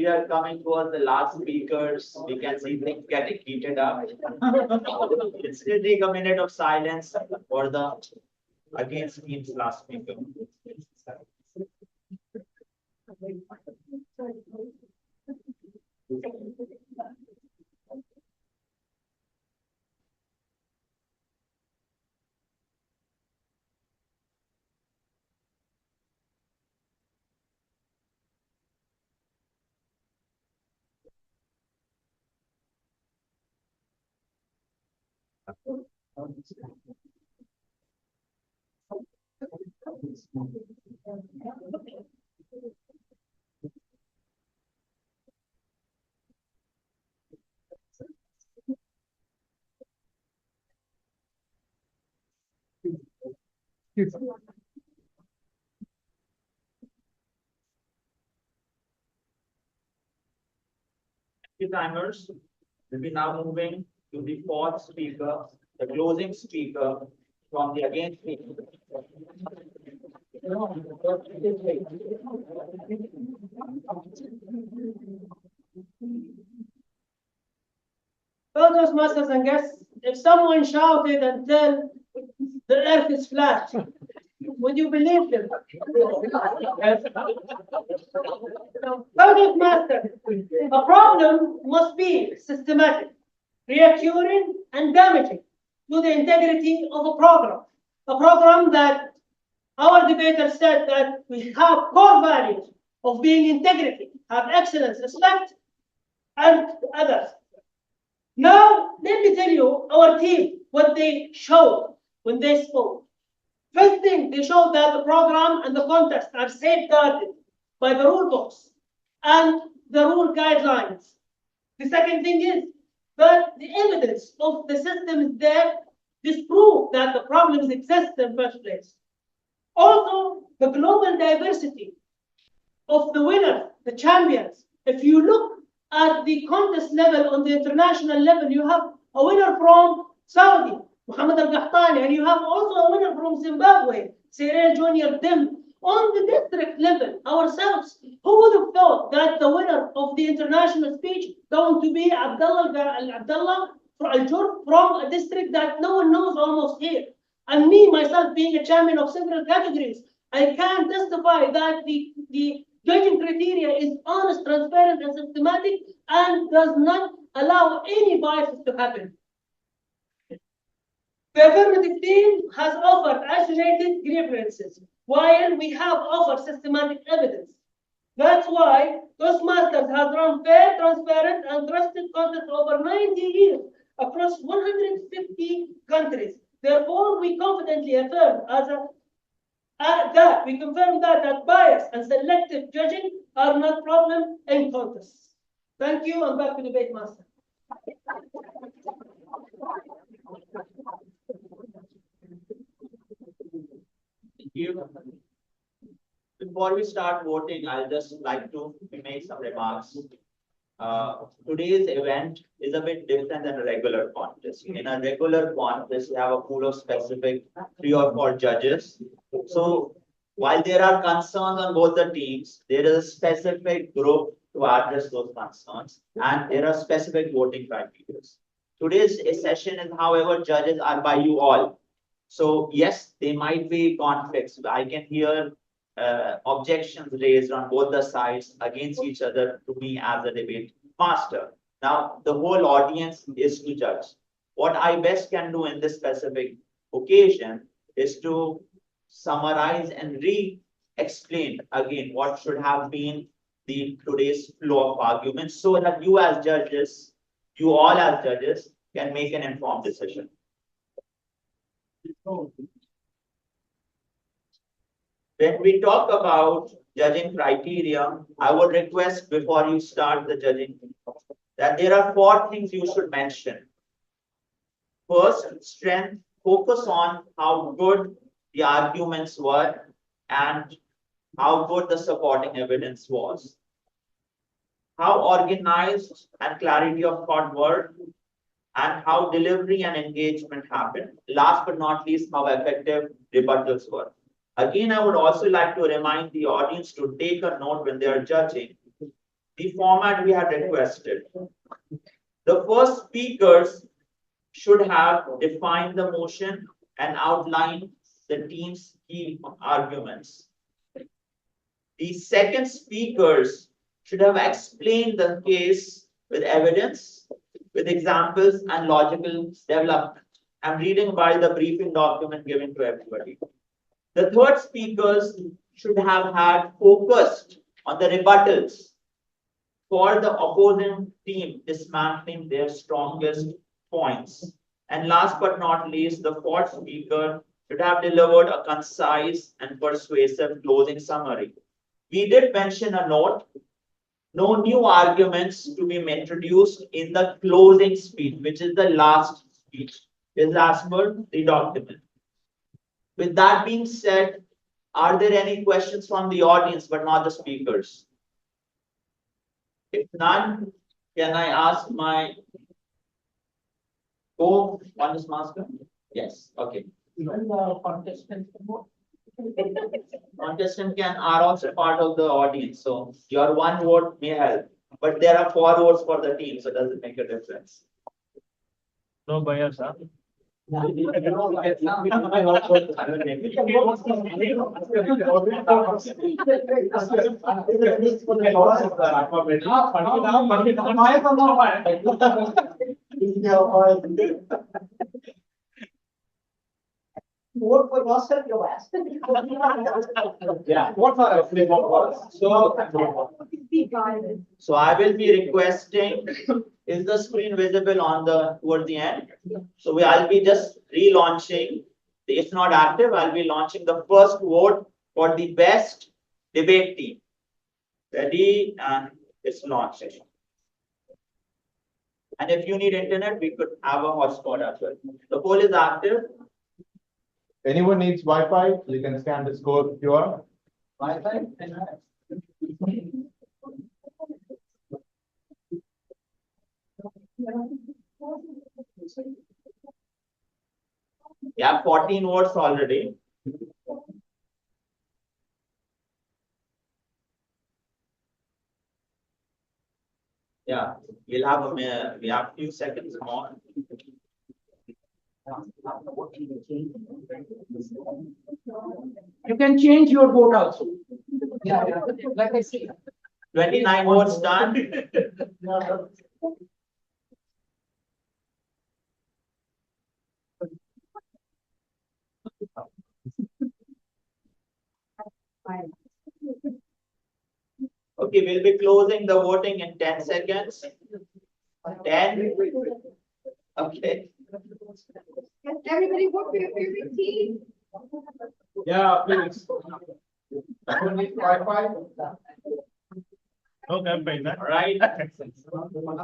we are coming towards the last speakers, we can see things getting heated up. Let's take a minute of silence for the against team's last speaker. Timers will be now moving to the fourth speaker, the closing speaker from the against team. Brothers, masters, and guests, if someone shouted and said the earth is flat, would you believe them? Brothers, masters, a problem must be systematic, reoccurring, and damaging to the integrity of a program. A program that our debater said that we have core values of being integrity, have excellence, respect, and others. Now, let me tell you, our team, what they showed when they spoke. First thing, they showed that the program and the contest are safeguarded by the rule books and the rule guidelines. The second thing is that the evidence of the system is there, disprove that the problems exist in the first place. Also, the global diversity of the winners, the champions. If you look at the contest level on the international level, you have a winner from Saudi, Muhammad Al-Qahtani, and you have also a winner from Zimbabwe, Cyril Junior Dim. On the district level, ourselves, who would have thought that the winner of the international speech going to be Abdullah Al-Jur from a district that no one knows almost here. And me, myself, being a champion of several categories, I can testify that the judging criteria is honest, transparent, and systematic, and does not allow any biases to happen. The affirmative team has offered isolated grievances, while we have offered systematic evidence. That's why Toastmasters has run fair, transparent, and trusted contests over 90 years across 150 countries. Therefore, we confidently affirm we confirm that bias and selective judging are not problem in contests. Thank you, and back to debate master. Thank you. Before we start voting, I'll just like to make some remarks. Today's event is a bit different than a regular contest. In a regular contest, we have a pool of specific 3 or 4 judges. So while there are concerns on both the teams, there is a specific group to address those concerns, and there are specific voting criteria. Today's session is, however, judges are by you all. So yes, there might be conflicts. I can hear objections raised on both the sides against each other to me as a debate master. Now, the whole audience is to judge. What I best can do in this specific occasion is to summarize and re-explain again what should have been the today's flow of arguments, so that you as judges, you all as judges, can make an informed decision. When we talk about judging criteria, I would request before you start the judging that there are 4 things you should mention. First, strength. Focus on how good the arguments were and how good the supporting evidence was. How organized and clarity of thought were, and how delivery and engagement happened. Last but not least, how effective rebuttals were. Again, I would also like to remind the audience to take a note when they are judging the format we had requested. The first speakers should have defined the motion and outlined the team's key arguments. The second speakers should have explained the case with evidence, with examples and logical development. I'm reading by the briefing document given to everybody. The third speakers should have had focused on the rebuttals for the opposing team dismantling their strongest points. And last but not least, the fourth speaker should have delivered a concise and persuasive closing summary. We did mention a note, no new arguments to be introduced in the closing speech, which is the last speech, is as per the document. With that being said, are there any questions from the audience but not the speakers? If none, can I ask my co-honest master? Yes, okay. Contestant are also part of the audience, so your one vote may help. But there are 4 votes for the team, so does it make a difference? No bias, huh? Vote for yourself, you ask. Yeah. What are So I will be requesting, is the screen visible on the towards the end? So I'll be just relaunching. It's not active. I'll be launching the first vote for the best debate team. Ready, and it's launched. And if you need internet, we could have a hotspot as well. The poll is active. Anyone needs Wi-Fi, you can scan this code QR. Wi-Fi? You have 14 votes already. Yeah, we'll have we have few seconds more. You can change your vote also. Yeah, like I see. 29 votes done. Okay, we'll be closing the voting in 10 seconds. 10. Okay. Can everybody vote for your favorite team? Yeah, please. Anyone needs Wi-Fi? No campaign, huh? All right.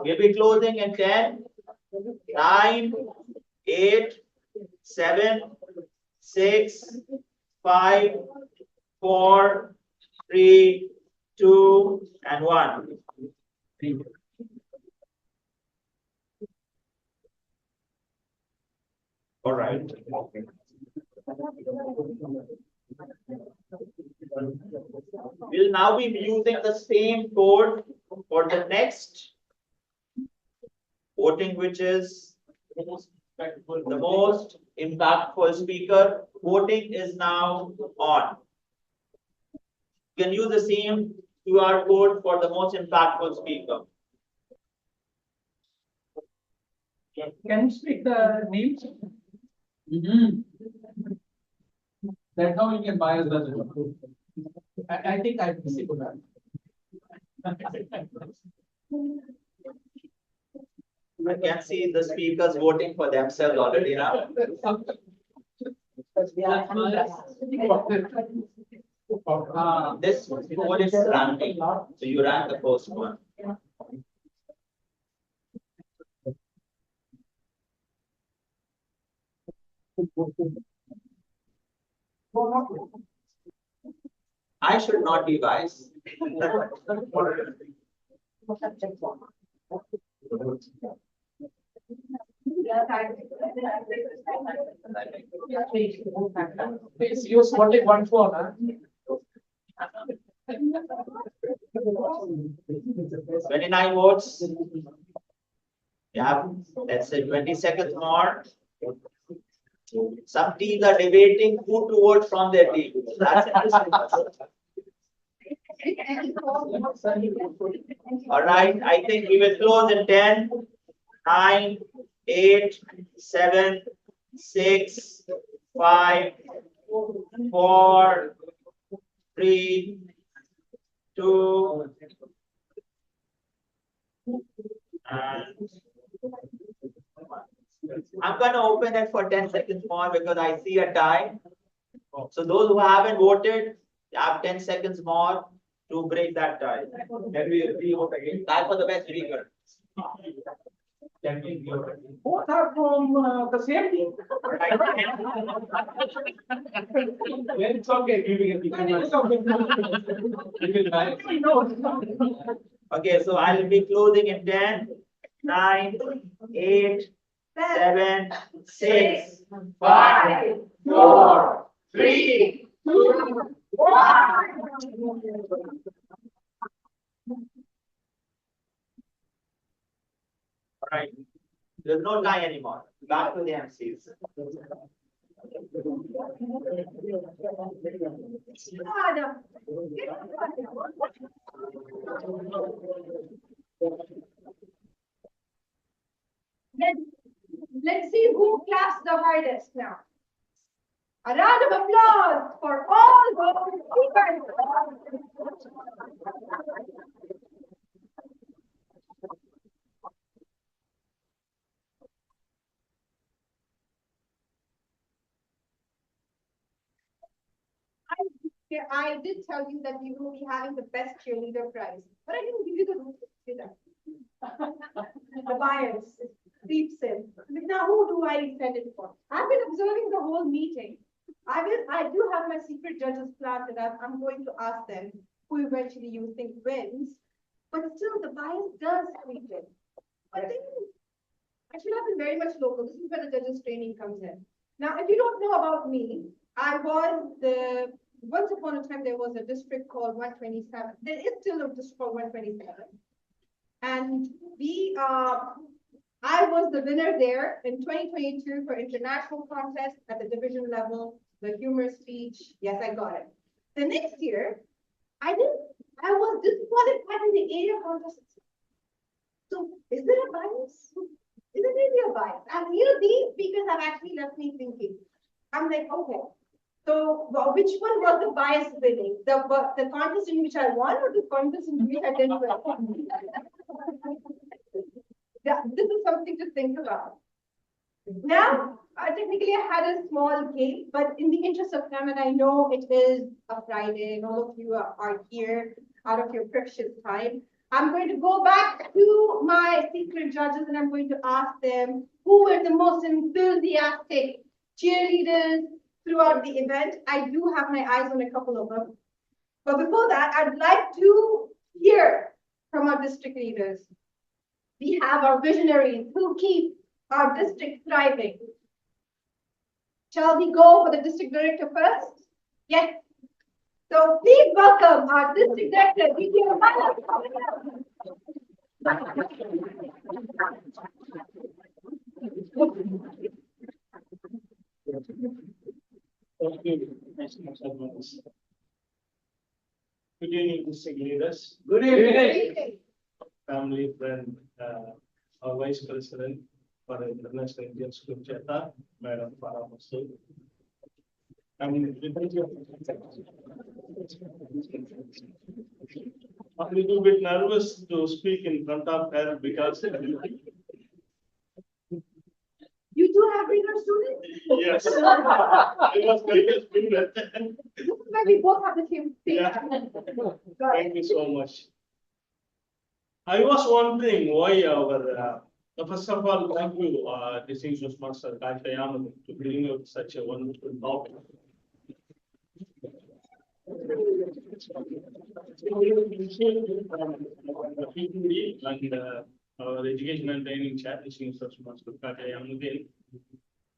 We'll be closing in 10, 9, 8, 7, 6, 5, 4, 3, 2, and 1. All right. We'll now be using the same code for the next voting, which is the most impactful speaker. Voting is now on. You can use the same QR code for the most impactful speaker. Can you speak the names? That's how you can bias the. I think I see that. I can see the speakers voting for themselves already now. This poll is ranking, so you rank the first one. I should not be biased. Please use only one phone. Huh? 29 votes. You have, let's say 20 seconds more. Some teams are debating who to vote from their team. That's interesting. All right, I think we will close in 10, 9, 8, 7, 6, 5, 4, 3, 2, and I'm going to open it for 10 seconds more because I see a tie. So those who haven't voted, have 10 seconds more to break that tie. Can we vote again? Tie for the best speaker. Both are from the same team. It's okay. Okay, so I'll be closing in 10, 9, 8, 7, 6, 5, 4, 3, 2, 1. All right. There's no tie anymore. Back to the MCs. Let's see who claps the hardest now. A round of applause for all those speakers. I did tell you that we will be having the best cheerleader prize, but I didn't give you the rules. Did I? The bias creeps in. Now, who do I send it for? I've been observing the whole meeting. I do have my secret judges planned, and I'm going to ask them who eventually you think wins. But still, the bias does creep in. But then, I should have been very much local. This is where the judges training comes in. Now, if you don't know about me, once upon a time, there was a district called 127. There is still a district called 127. And I was the winner there in 2022 for international contest at the division level, the humor speech. Yes, I got it. The next year, I was disqualified in the area contest. So is there a bias? Is there really a bias? And these speakers have actually left me thinking. I'm like, okay. So which one was the bias winning? The contest in which I won or the contest in which I didn't win? Yeah, this is something to think about. Now, technically I had a small game, but in the interest of time, and I know it is a Friday and all of you are here out of your precious time, I'm going to go back to my secret judges and I'm going to ask them who were the most enthusiastic cheerleaders throughout the event. I do have my eyes on a couple of them. But before that, I'd like to hear from our district leaders. We have our visionaries who keep our district thriving. Shall we go for the district director first? Yes. So please welcome our district director, D.K. Thank you. Good evening, district leaders, Good evening. family, friend, our vice president for the International Indian School, Cheta, Madam Farah Masood. I'm a little bit nervous to speak in front of her because You do have bigger students? yes, I was going to speak that. This is why we both have the same thing. Yeah. Thank you so much. I was wondering why our, first of all, thank you, distinguished Master Dr. Yaman, to bring up such a wonderful topic. And our education and training chair, distinguished Master Dr. Yaman.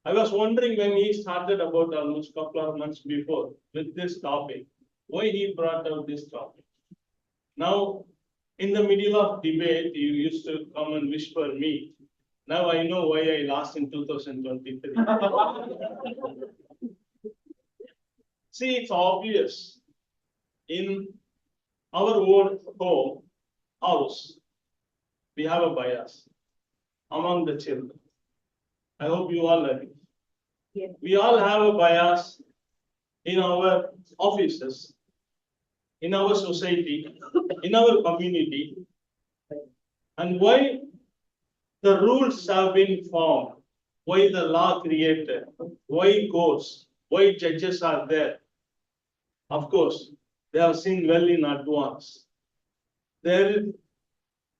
I was wondering when he started about almost a couple of months before with this topic, why he brought out this topic. Now, in the middle of debate, you used to come and whisper me. Now I know why I lost in 2023. See, it's obvious. In our own home, house, we have a bias among the children. I hope you all agree. Yes. We all have a bias in our offices, in our society, in our community. And why the rules have been formed, why the law created, why courts, why judges are there. Of course, they have seen well in advance. There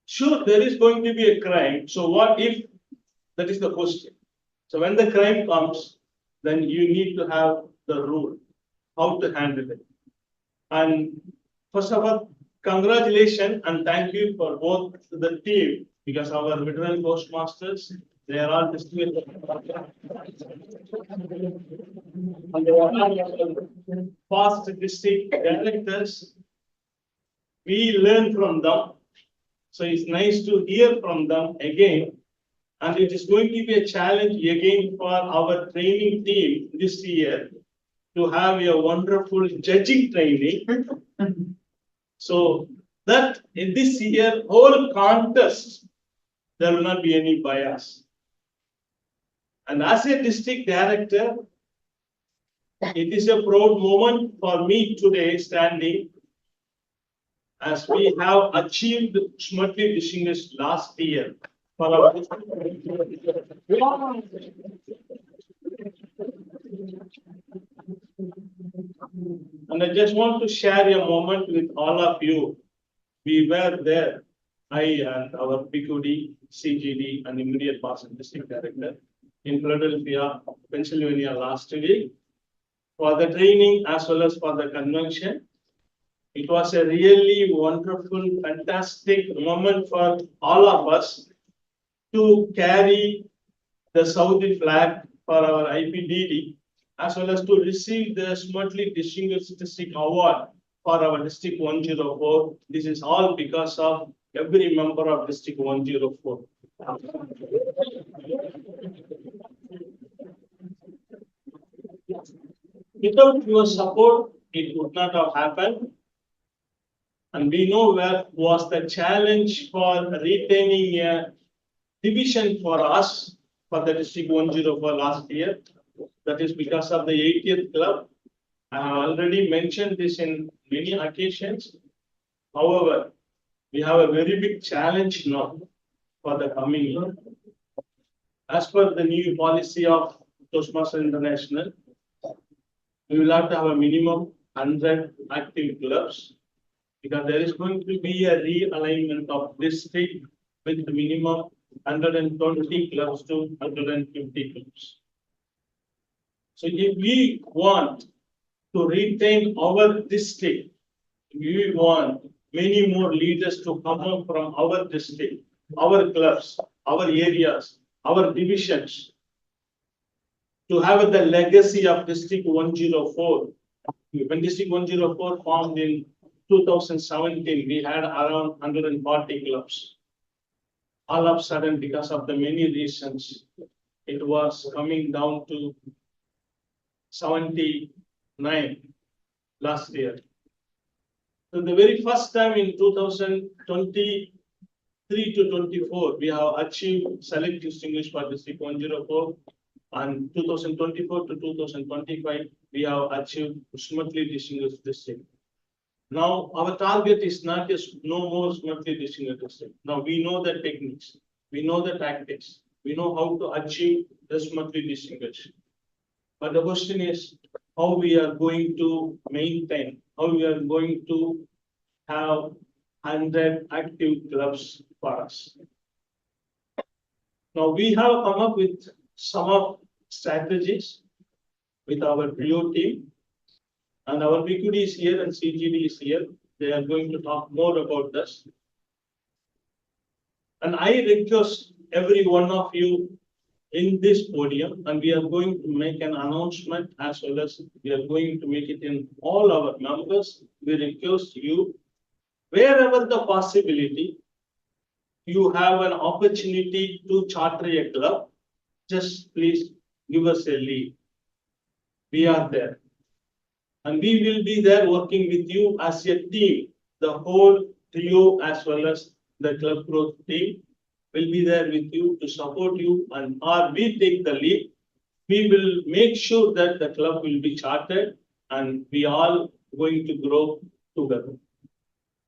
is going to be a crime. So what if? That is the question. So when the crime comes, then you need to have the rule, how to handle it. And first of all, congratulations and thank you for both the team, because our veteran postmasters, they are all distinguished. And they are all past district directors. We learn from them. So it's nice to hear from them again. And it is going to be a challenge again for our training team this year to have a wonderful judging training. So that in this year, whole contest, there will not be any bias. And as a district director, it is a proud moment for me today standing as we have achieved smartly distinguished last year for our And I just want to share a moment with all of you. We were there, I and our PQD, CGD, and immediate past district director in Philadelphia, Pennsylvania last week for the training as well as for the convention. It was a really wonderful, fantastic moment for all of us to carry the Saudi flag for our IPDD, as well as to receive the smartly distinguished district award for our district 104. This is all because of every member of district 104. Without your support, it would not have happened. And we know where was the challenge for retaining a division for us for the district 104 last year. That is because of the 80th club. I have already mentioned this in many occasions. However, we have a very big challenge now for the coming year. As per the new policy of Toastmasters International, we will have to have a minimum 100 active clubs, because there is going to be a realignment of district with the minimum 120 clubs to 150 clubs. So if we want to retain our district, we want many more leaders to come up from our district, our clubs, our areas, our divisions, to have the legacy of District 104. When District 104 formed in 2017, we had around 140 clubs. All of a sudden, because of the many reasons, it was coming down to 79 last year. So the very first time in 2023 to 24, we have achieved Selective Distinguished for District 104. And 2024 to 2025, we have achieved Smartly Distinguished District. Now, our target is not just no more Smartly Distinguished District. Now, we know the techniques, we know the tactics, we know how to achieve the Smartly Distinguished. But the question is how we are going to maintain, how we are going to have 100 active clubs for us. Now, we have come up with some of strategies with our BO team, and our PQD is here and CGD is here. They are going to talk more about this. And I request every one of you in this podium, and we are going to make an announcement as well as we are going to make it in all our members. We request you wherever the possibility, you have an opportunity to charter a club, just please give us a lead. We are there. And we will be there working with you as a team. The whole trio as well as the club growth team will be there with you to support you, and or we take the lead. We will make sure that the club will be chartered and we all going to grow together.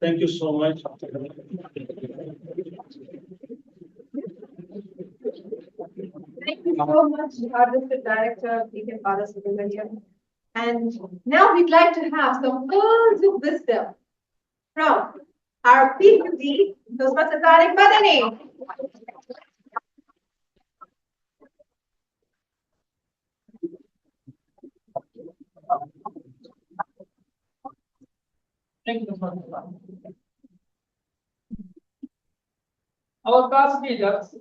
Thank you so much. Thank you so much, our District Director, Deacon Father Subramanian. And now we'd like to have some words of wisdom from our PQD, Nusrat Tariq Madani. Thank you, Mr. Our past leaders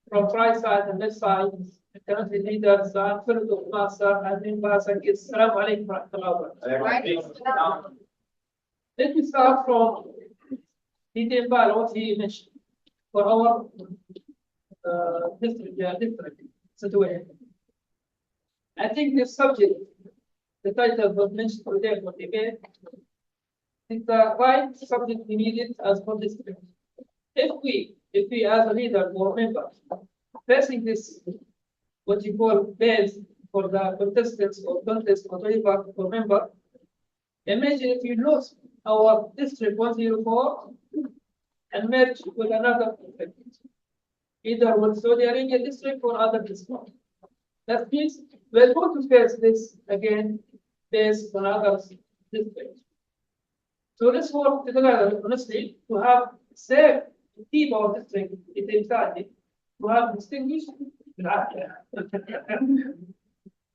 from right side and left side, the currently leaders are Philip Master and members and Assalamu alaikum wa rahmatullahi wa barakatuh. Let me start from detail by what he mentioned for our district situation. I think this subject, the title was mentioned today for debate, is the right subject we needed as for district. If we as a leader or member facing this what you call base for the contestants or contest or whatever for member, imagine if you lose our district 104 and merge with another district, either with Saudi Arabia district or other district. That means we're going to face this again based on other districts. So let's work together honestly to have safe to keep our district entirely, to have distinguished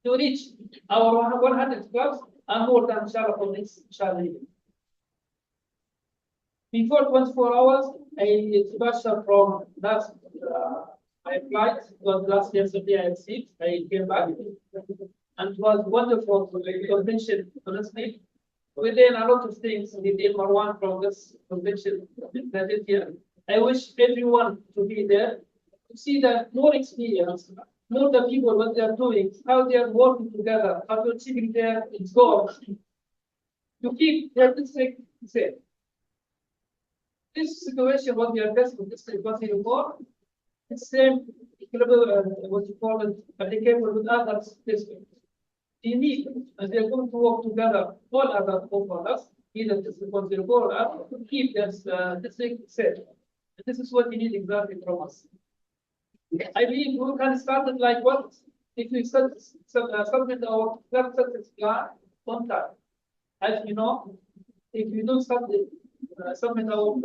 to reach our 100 clubs and more than inshallah for this inshallah. Before 24 hours, I departure from last I flight was last yesterday I received. I came back and it was wonderful convention honestly. Within a lot of things within Marwan from this convention that is here. I wish everyone to be there to see that more experience, more the people what they are doing, how they are working together, how to achieve their goals, to keep their district safe. This situation, what we are facing in district 104, it's same what you call it, applicable with other districts. They need, and they're going to work together, all other us, either district 104 or us, to keep this district safe. And this is what we need exactly from us. I believe we can start it like what? If we submit our club success plan on time. As you know, if you don't submit our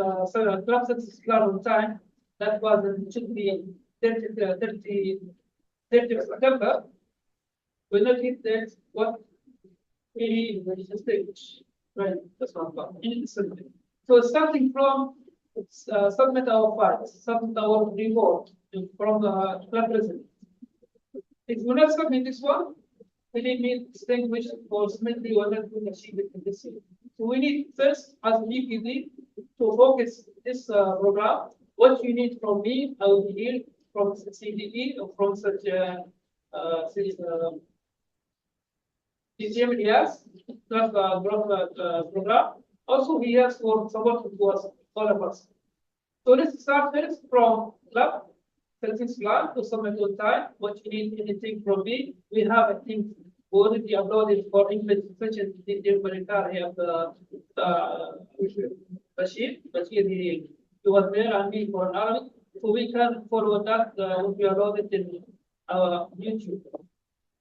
club success plan on time, that was should be 30 September. Will not hit that what really stage, right? That's not fun. So starting from submit our files, submit our report from the club president. If we not submit this one, we need distinguish or submit the other to achieve it in this year. So we need first as BPD to focus this program. What you need from me, I will be here from CDE or from such DCM yes, program. Also, he has for support to us, all of us. So let's start first from club, selections plan to submit on time. What you need anything from me, we have I think already uploaded for English session. The have the Bashir, he was there and me for Arabic. So we can forward that will be uploaded in our YouTube.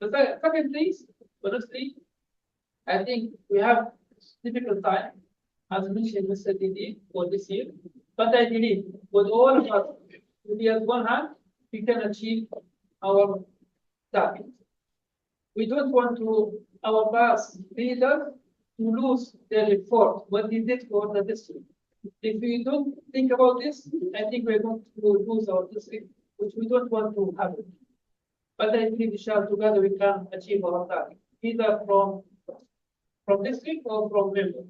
The second thing, honestly, I think we have difficult time, as mentioned Mr. Didi, for this year. But I believe with all of us, to be at one hand, we can achieve our target. We don't want to our past leaders to lose their effort, what they did for the district. If we don't think about this, I think we're going to lose our district, which we don't want to happen. But I think together we can achieve our target, either from district or from member.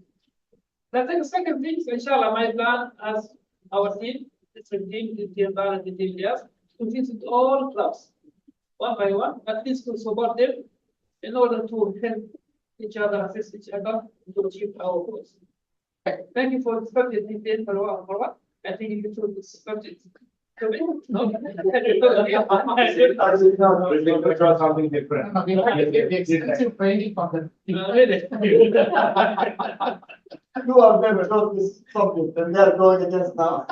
That's the second thing, so inshallah, my plan as our team, district team, the team balance, the team yes, to visit all clubs, one by one, at least to support them in order to help each other, assist each other to achieve our goals. Thank you for the subject detail for what, I think you should the subject. Something different. Two of them wrote this subject and they are going against now.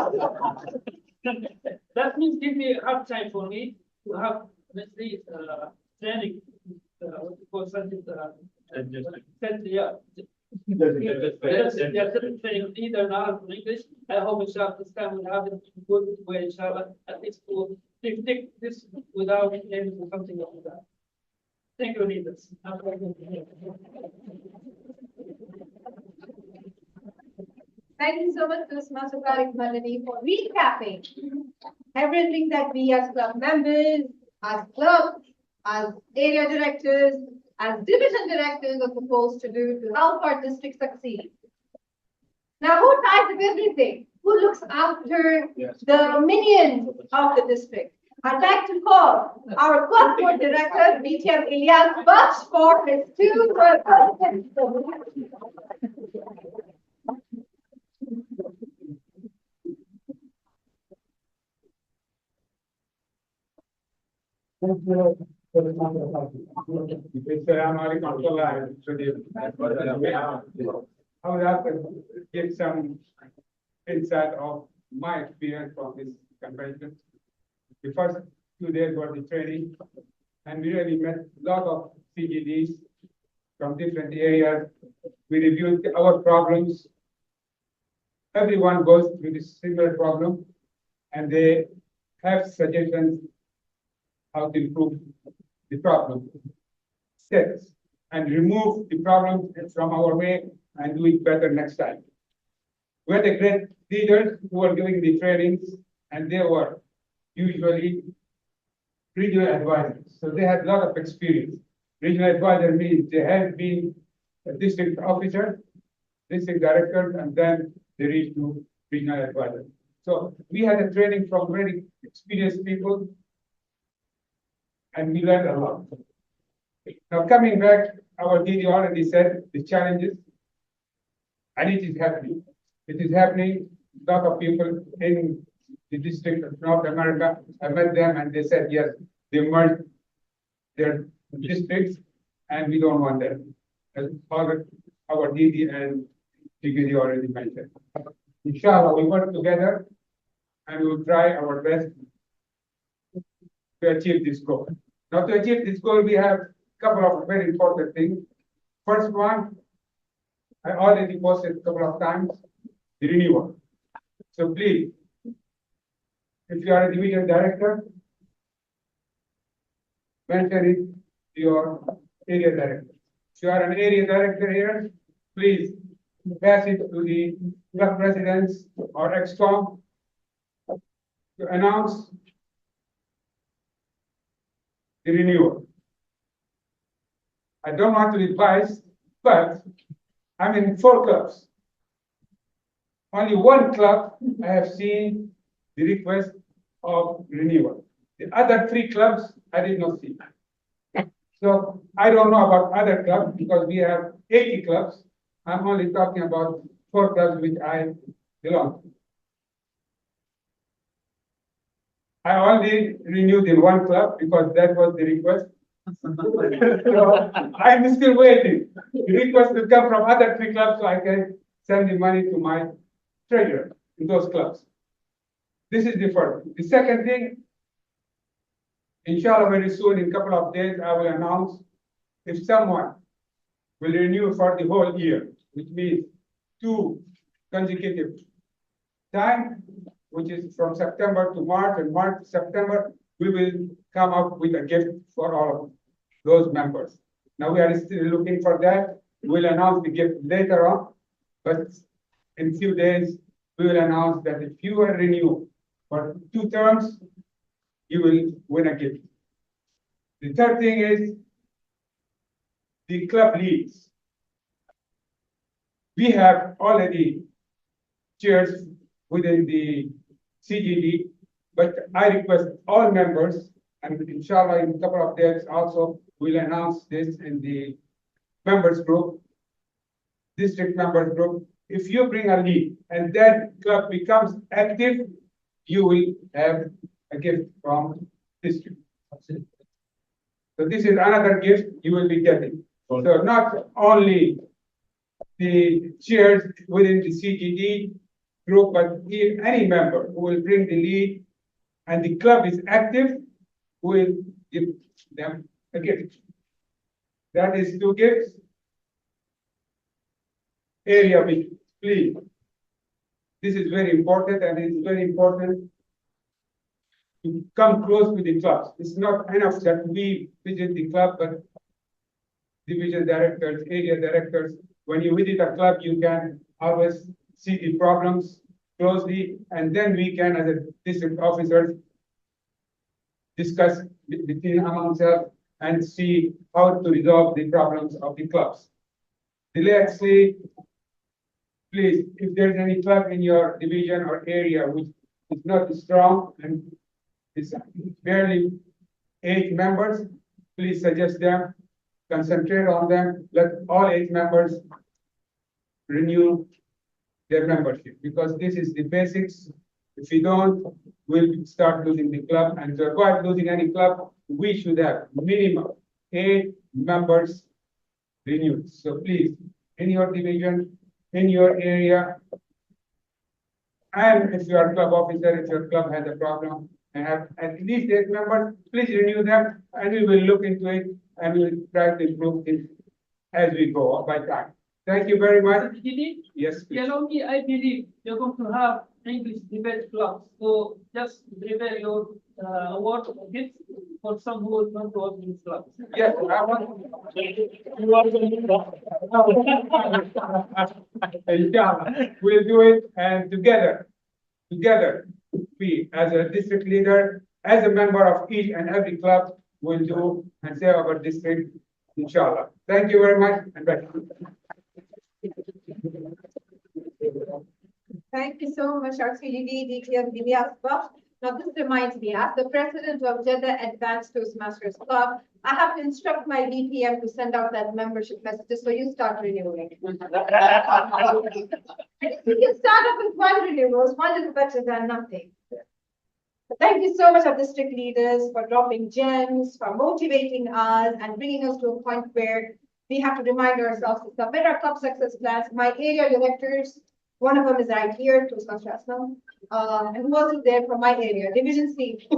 That means give me a hard time for me to have, let's say, training, what you call something, yeah. Training either in Arabic or English. I hope inshallah this time we'll have it in good way, inshallah, at least to take this without aiming for something like that. Thank you, leaders. Thank you so much, Ms. Masukari Malani, for recapping everything that we as club members, as clubs, as area directors, as division directors are supposed to do to help our district succeed. Now, who ties up everything? Who looks after the minions of the district? I'd like to call our club board director, BTM Ilyas Baksh, for his two words. I would have to give some insight of my experience from this convention. The first 2 days were the training, and we really met a lot of CGDs from different areas. We reviewed our problems. Everyone goes through this similar problem, and they have suggestions how to improve the problem, steps, and remove the problem from our way and do it better next time. We had a great leaders who were giving the trainings, and they were usually regional advisors. So they had a lot of experience. Regional advisor means they have been a district officer, district director, and then they reach to regional advisor. So we had a training from very experienced people, and we learned a lot. Now coming back, our DD already said the challenges, and it is happening. It is happening. A lot of people in the district of North America, I met them and they said, yes, they merged their districts and we don't want them. As our DD and TGD already mentioned. Inshallah, we work together and we will try our best to achieve this goal. Now, to achieve this goal, we have a couple of very important things. First one, I already posted a couple of times, the renewal. So please, if you are a division director, mention it to your area director. If you are an area director here, please pass it to the club presidents or ExCom to announce the renewal. I don't want to be biased, but I'm in 4 clubs. Only 1 club I have seen the request of renewal. The other 3 clubs I did not see. So I don't know about other clubs because we have 80 clubs. I'm only talking about 4 clubs which I belong to. I only renewed in 1 club because that was the request. So I'm still waiting. The request will come from other 3 clubs so I can send the money to my treasurer in those clubs. This is the first. The second thing, inshallah, very soon, in a couple of days, I will announce if someone will renew for the whole year, which means 2 consecutive time, which is from September to March and March to September, we will come up with a gift for all of those members. Now we are still looking for that. We'll announce the gift later on, but in a few days, we will announce that if you are renewed for 2 terms, you will win a gift. The third thing is the club leads. We have already chairs within the CGD, but I request all members, and inshallah in a couple of days also, we'll announce this in the members group, district members group. If you bring a lead and that club becomes active, you will have a gift from district. So this is another gift you will be getting. So not only the chairs within the CGD group, but any member who will bring the lead and the club is active, will give them a gift. That is 2 gifts. Area meeting, please. This is very important, and it's very important to come close with the clubs. It's not enough that we visit the club, but division directors, area directors, when you visit a club, you can always see the problems closely, and then we can, as a district officers, discuss between ourselves and see how to resolve the problems of the clubs. Lastly, please, if there's any club in your division or area which is not strong and is barely 8 members, please suggest them, concentrate on them, let all 8 members renew their membership, because this is the basics. If we don't, we'll start losing the club, and to avoid losing any club, we should have minimum 8 members renewed. So please, in your division, in your area, and if you are a club officer, if your club has a problem and have at least 8 members, please renew them, and we will look into it, and we will try to improve it as we go by time. Thank you very much. Didi, Yes, please. tell me, I believe you're going to have English debate clubs. So just prepare your award gifts for some who will come to our English clubs. Yes, I want. Inshallah, we'll do it, and together, we as a district leader, as a member of each and every club, will do and save our district, inshallah. Thank you very much, and back to you. Thank you so much, our CGD, DTM, Divyas. Now, this reminds me, as the president of Jeddah Advanced Toastmasters Club, I have to instruct my DPM to send out that membership messages, so you start renewing. You can start off with 1 renewal, 1 is better than nothing. But thank you so much, our district leaders, for dropping gems, for motivating us, and bringing us to a point where we have to remind ourselves to submit our club success plans. My area directors, one of them is right here, Toastmaster Aslam, and who else is there from my area, Division C,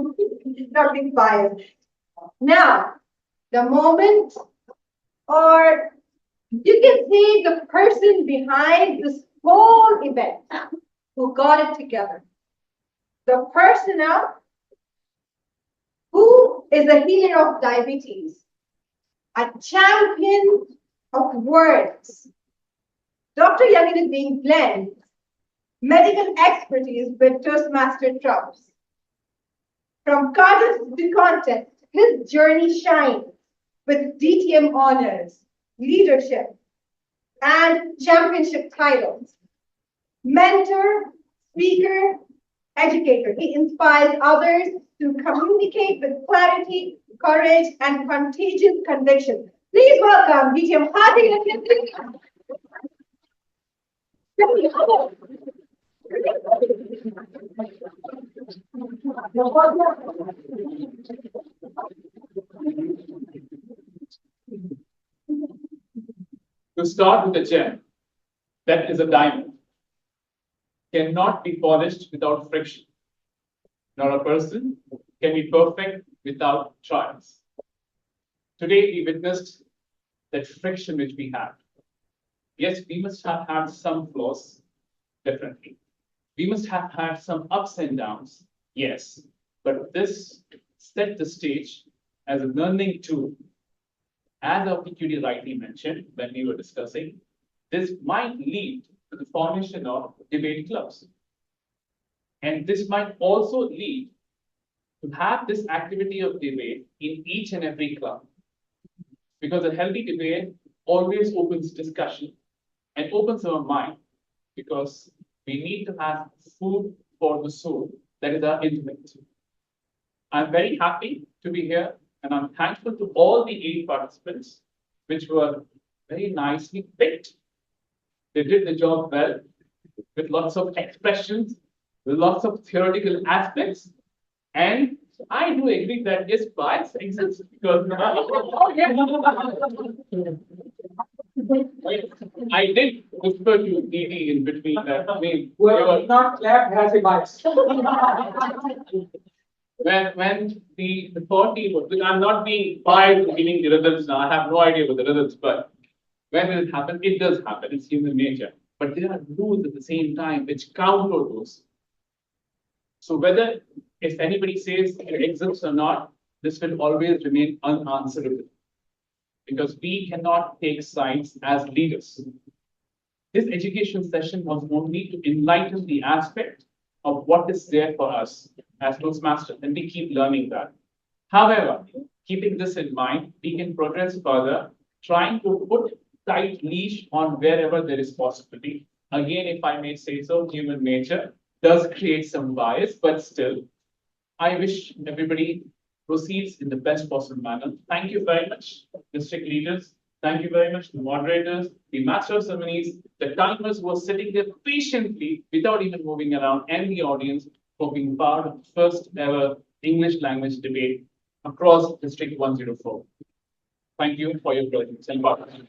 not being biased. Now, the moment, or you can see the person behind this whole event who got it together. The personnel who is a healer of diabetes, a champion of words. Dr. Yamin is being blend medical expertise with Toastmaster trumps. From cartoons to content, his journey shines with DTM honors, leadership, and championship titles. Mentor, speaker, educator. He inspires others to communicate with clarity, courage, and contagious conviction. Please welcome DTM Hadi. To start with a gem, that is a diamond, cannot be polished without friction, nor a person can be perfect without trials. Today, we witnessed that friction which we have. Yes, we must have had some flaws, definitely. We must have had some ups and downs, yes. But this set the stage as a learning tool. As our PQD rightly mentioned when we were discussing, this might lead to the formation of debate clubs. And this might also lead to have this activity of debate in each and every club. Because a healthy debate always opens discussion. and opens our mind, because we need to have food for the soul. That is our intellect. I'm very happy to be here, and I'm thankful to all the 8 participants, which were very nicely picked. They did the job well, with lots of expressions, with lots of theoretical aspects. And I do agree that yes, bias exists, because I did whisper to DD in between that. I mean, Well, not left has a bias. when the 40 was, I'm not being biased in giving the rhythms now. I have no idea what the rhythms, but when will it happen? It does happen. It's human nature. But there are rules at the same time which counter those. So whether if anybody says it exists or not, this will always remain unanswerable, because we cannot take sides as leaders. This education session was only to enlighten the aspect of what is there for us as Toastmasters, and we keep learning that. However, keeping this in mind, we can progress further, trying to put tight leash on wherever there is possibility. Again, if I may say so, human nature does create some bias, but still, I wish everybody proceeds in the best possible manner. Thank you very much, district leaders. Thank you very much, the moderators, the master of ceremonies, the timers who were sitting there patiently without even moving around, and the audience for being part of the first ever English language debate across District 104. Thank you for your presence and participation.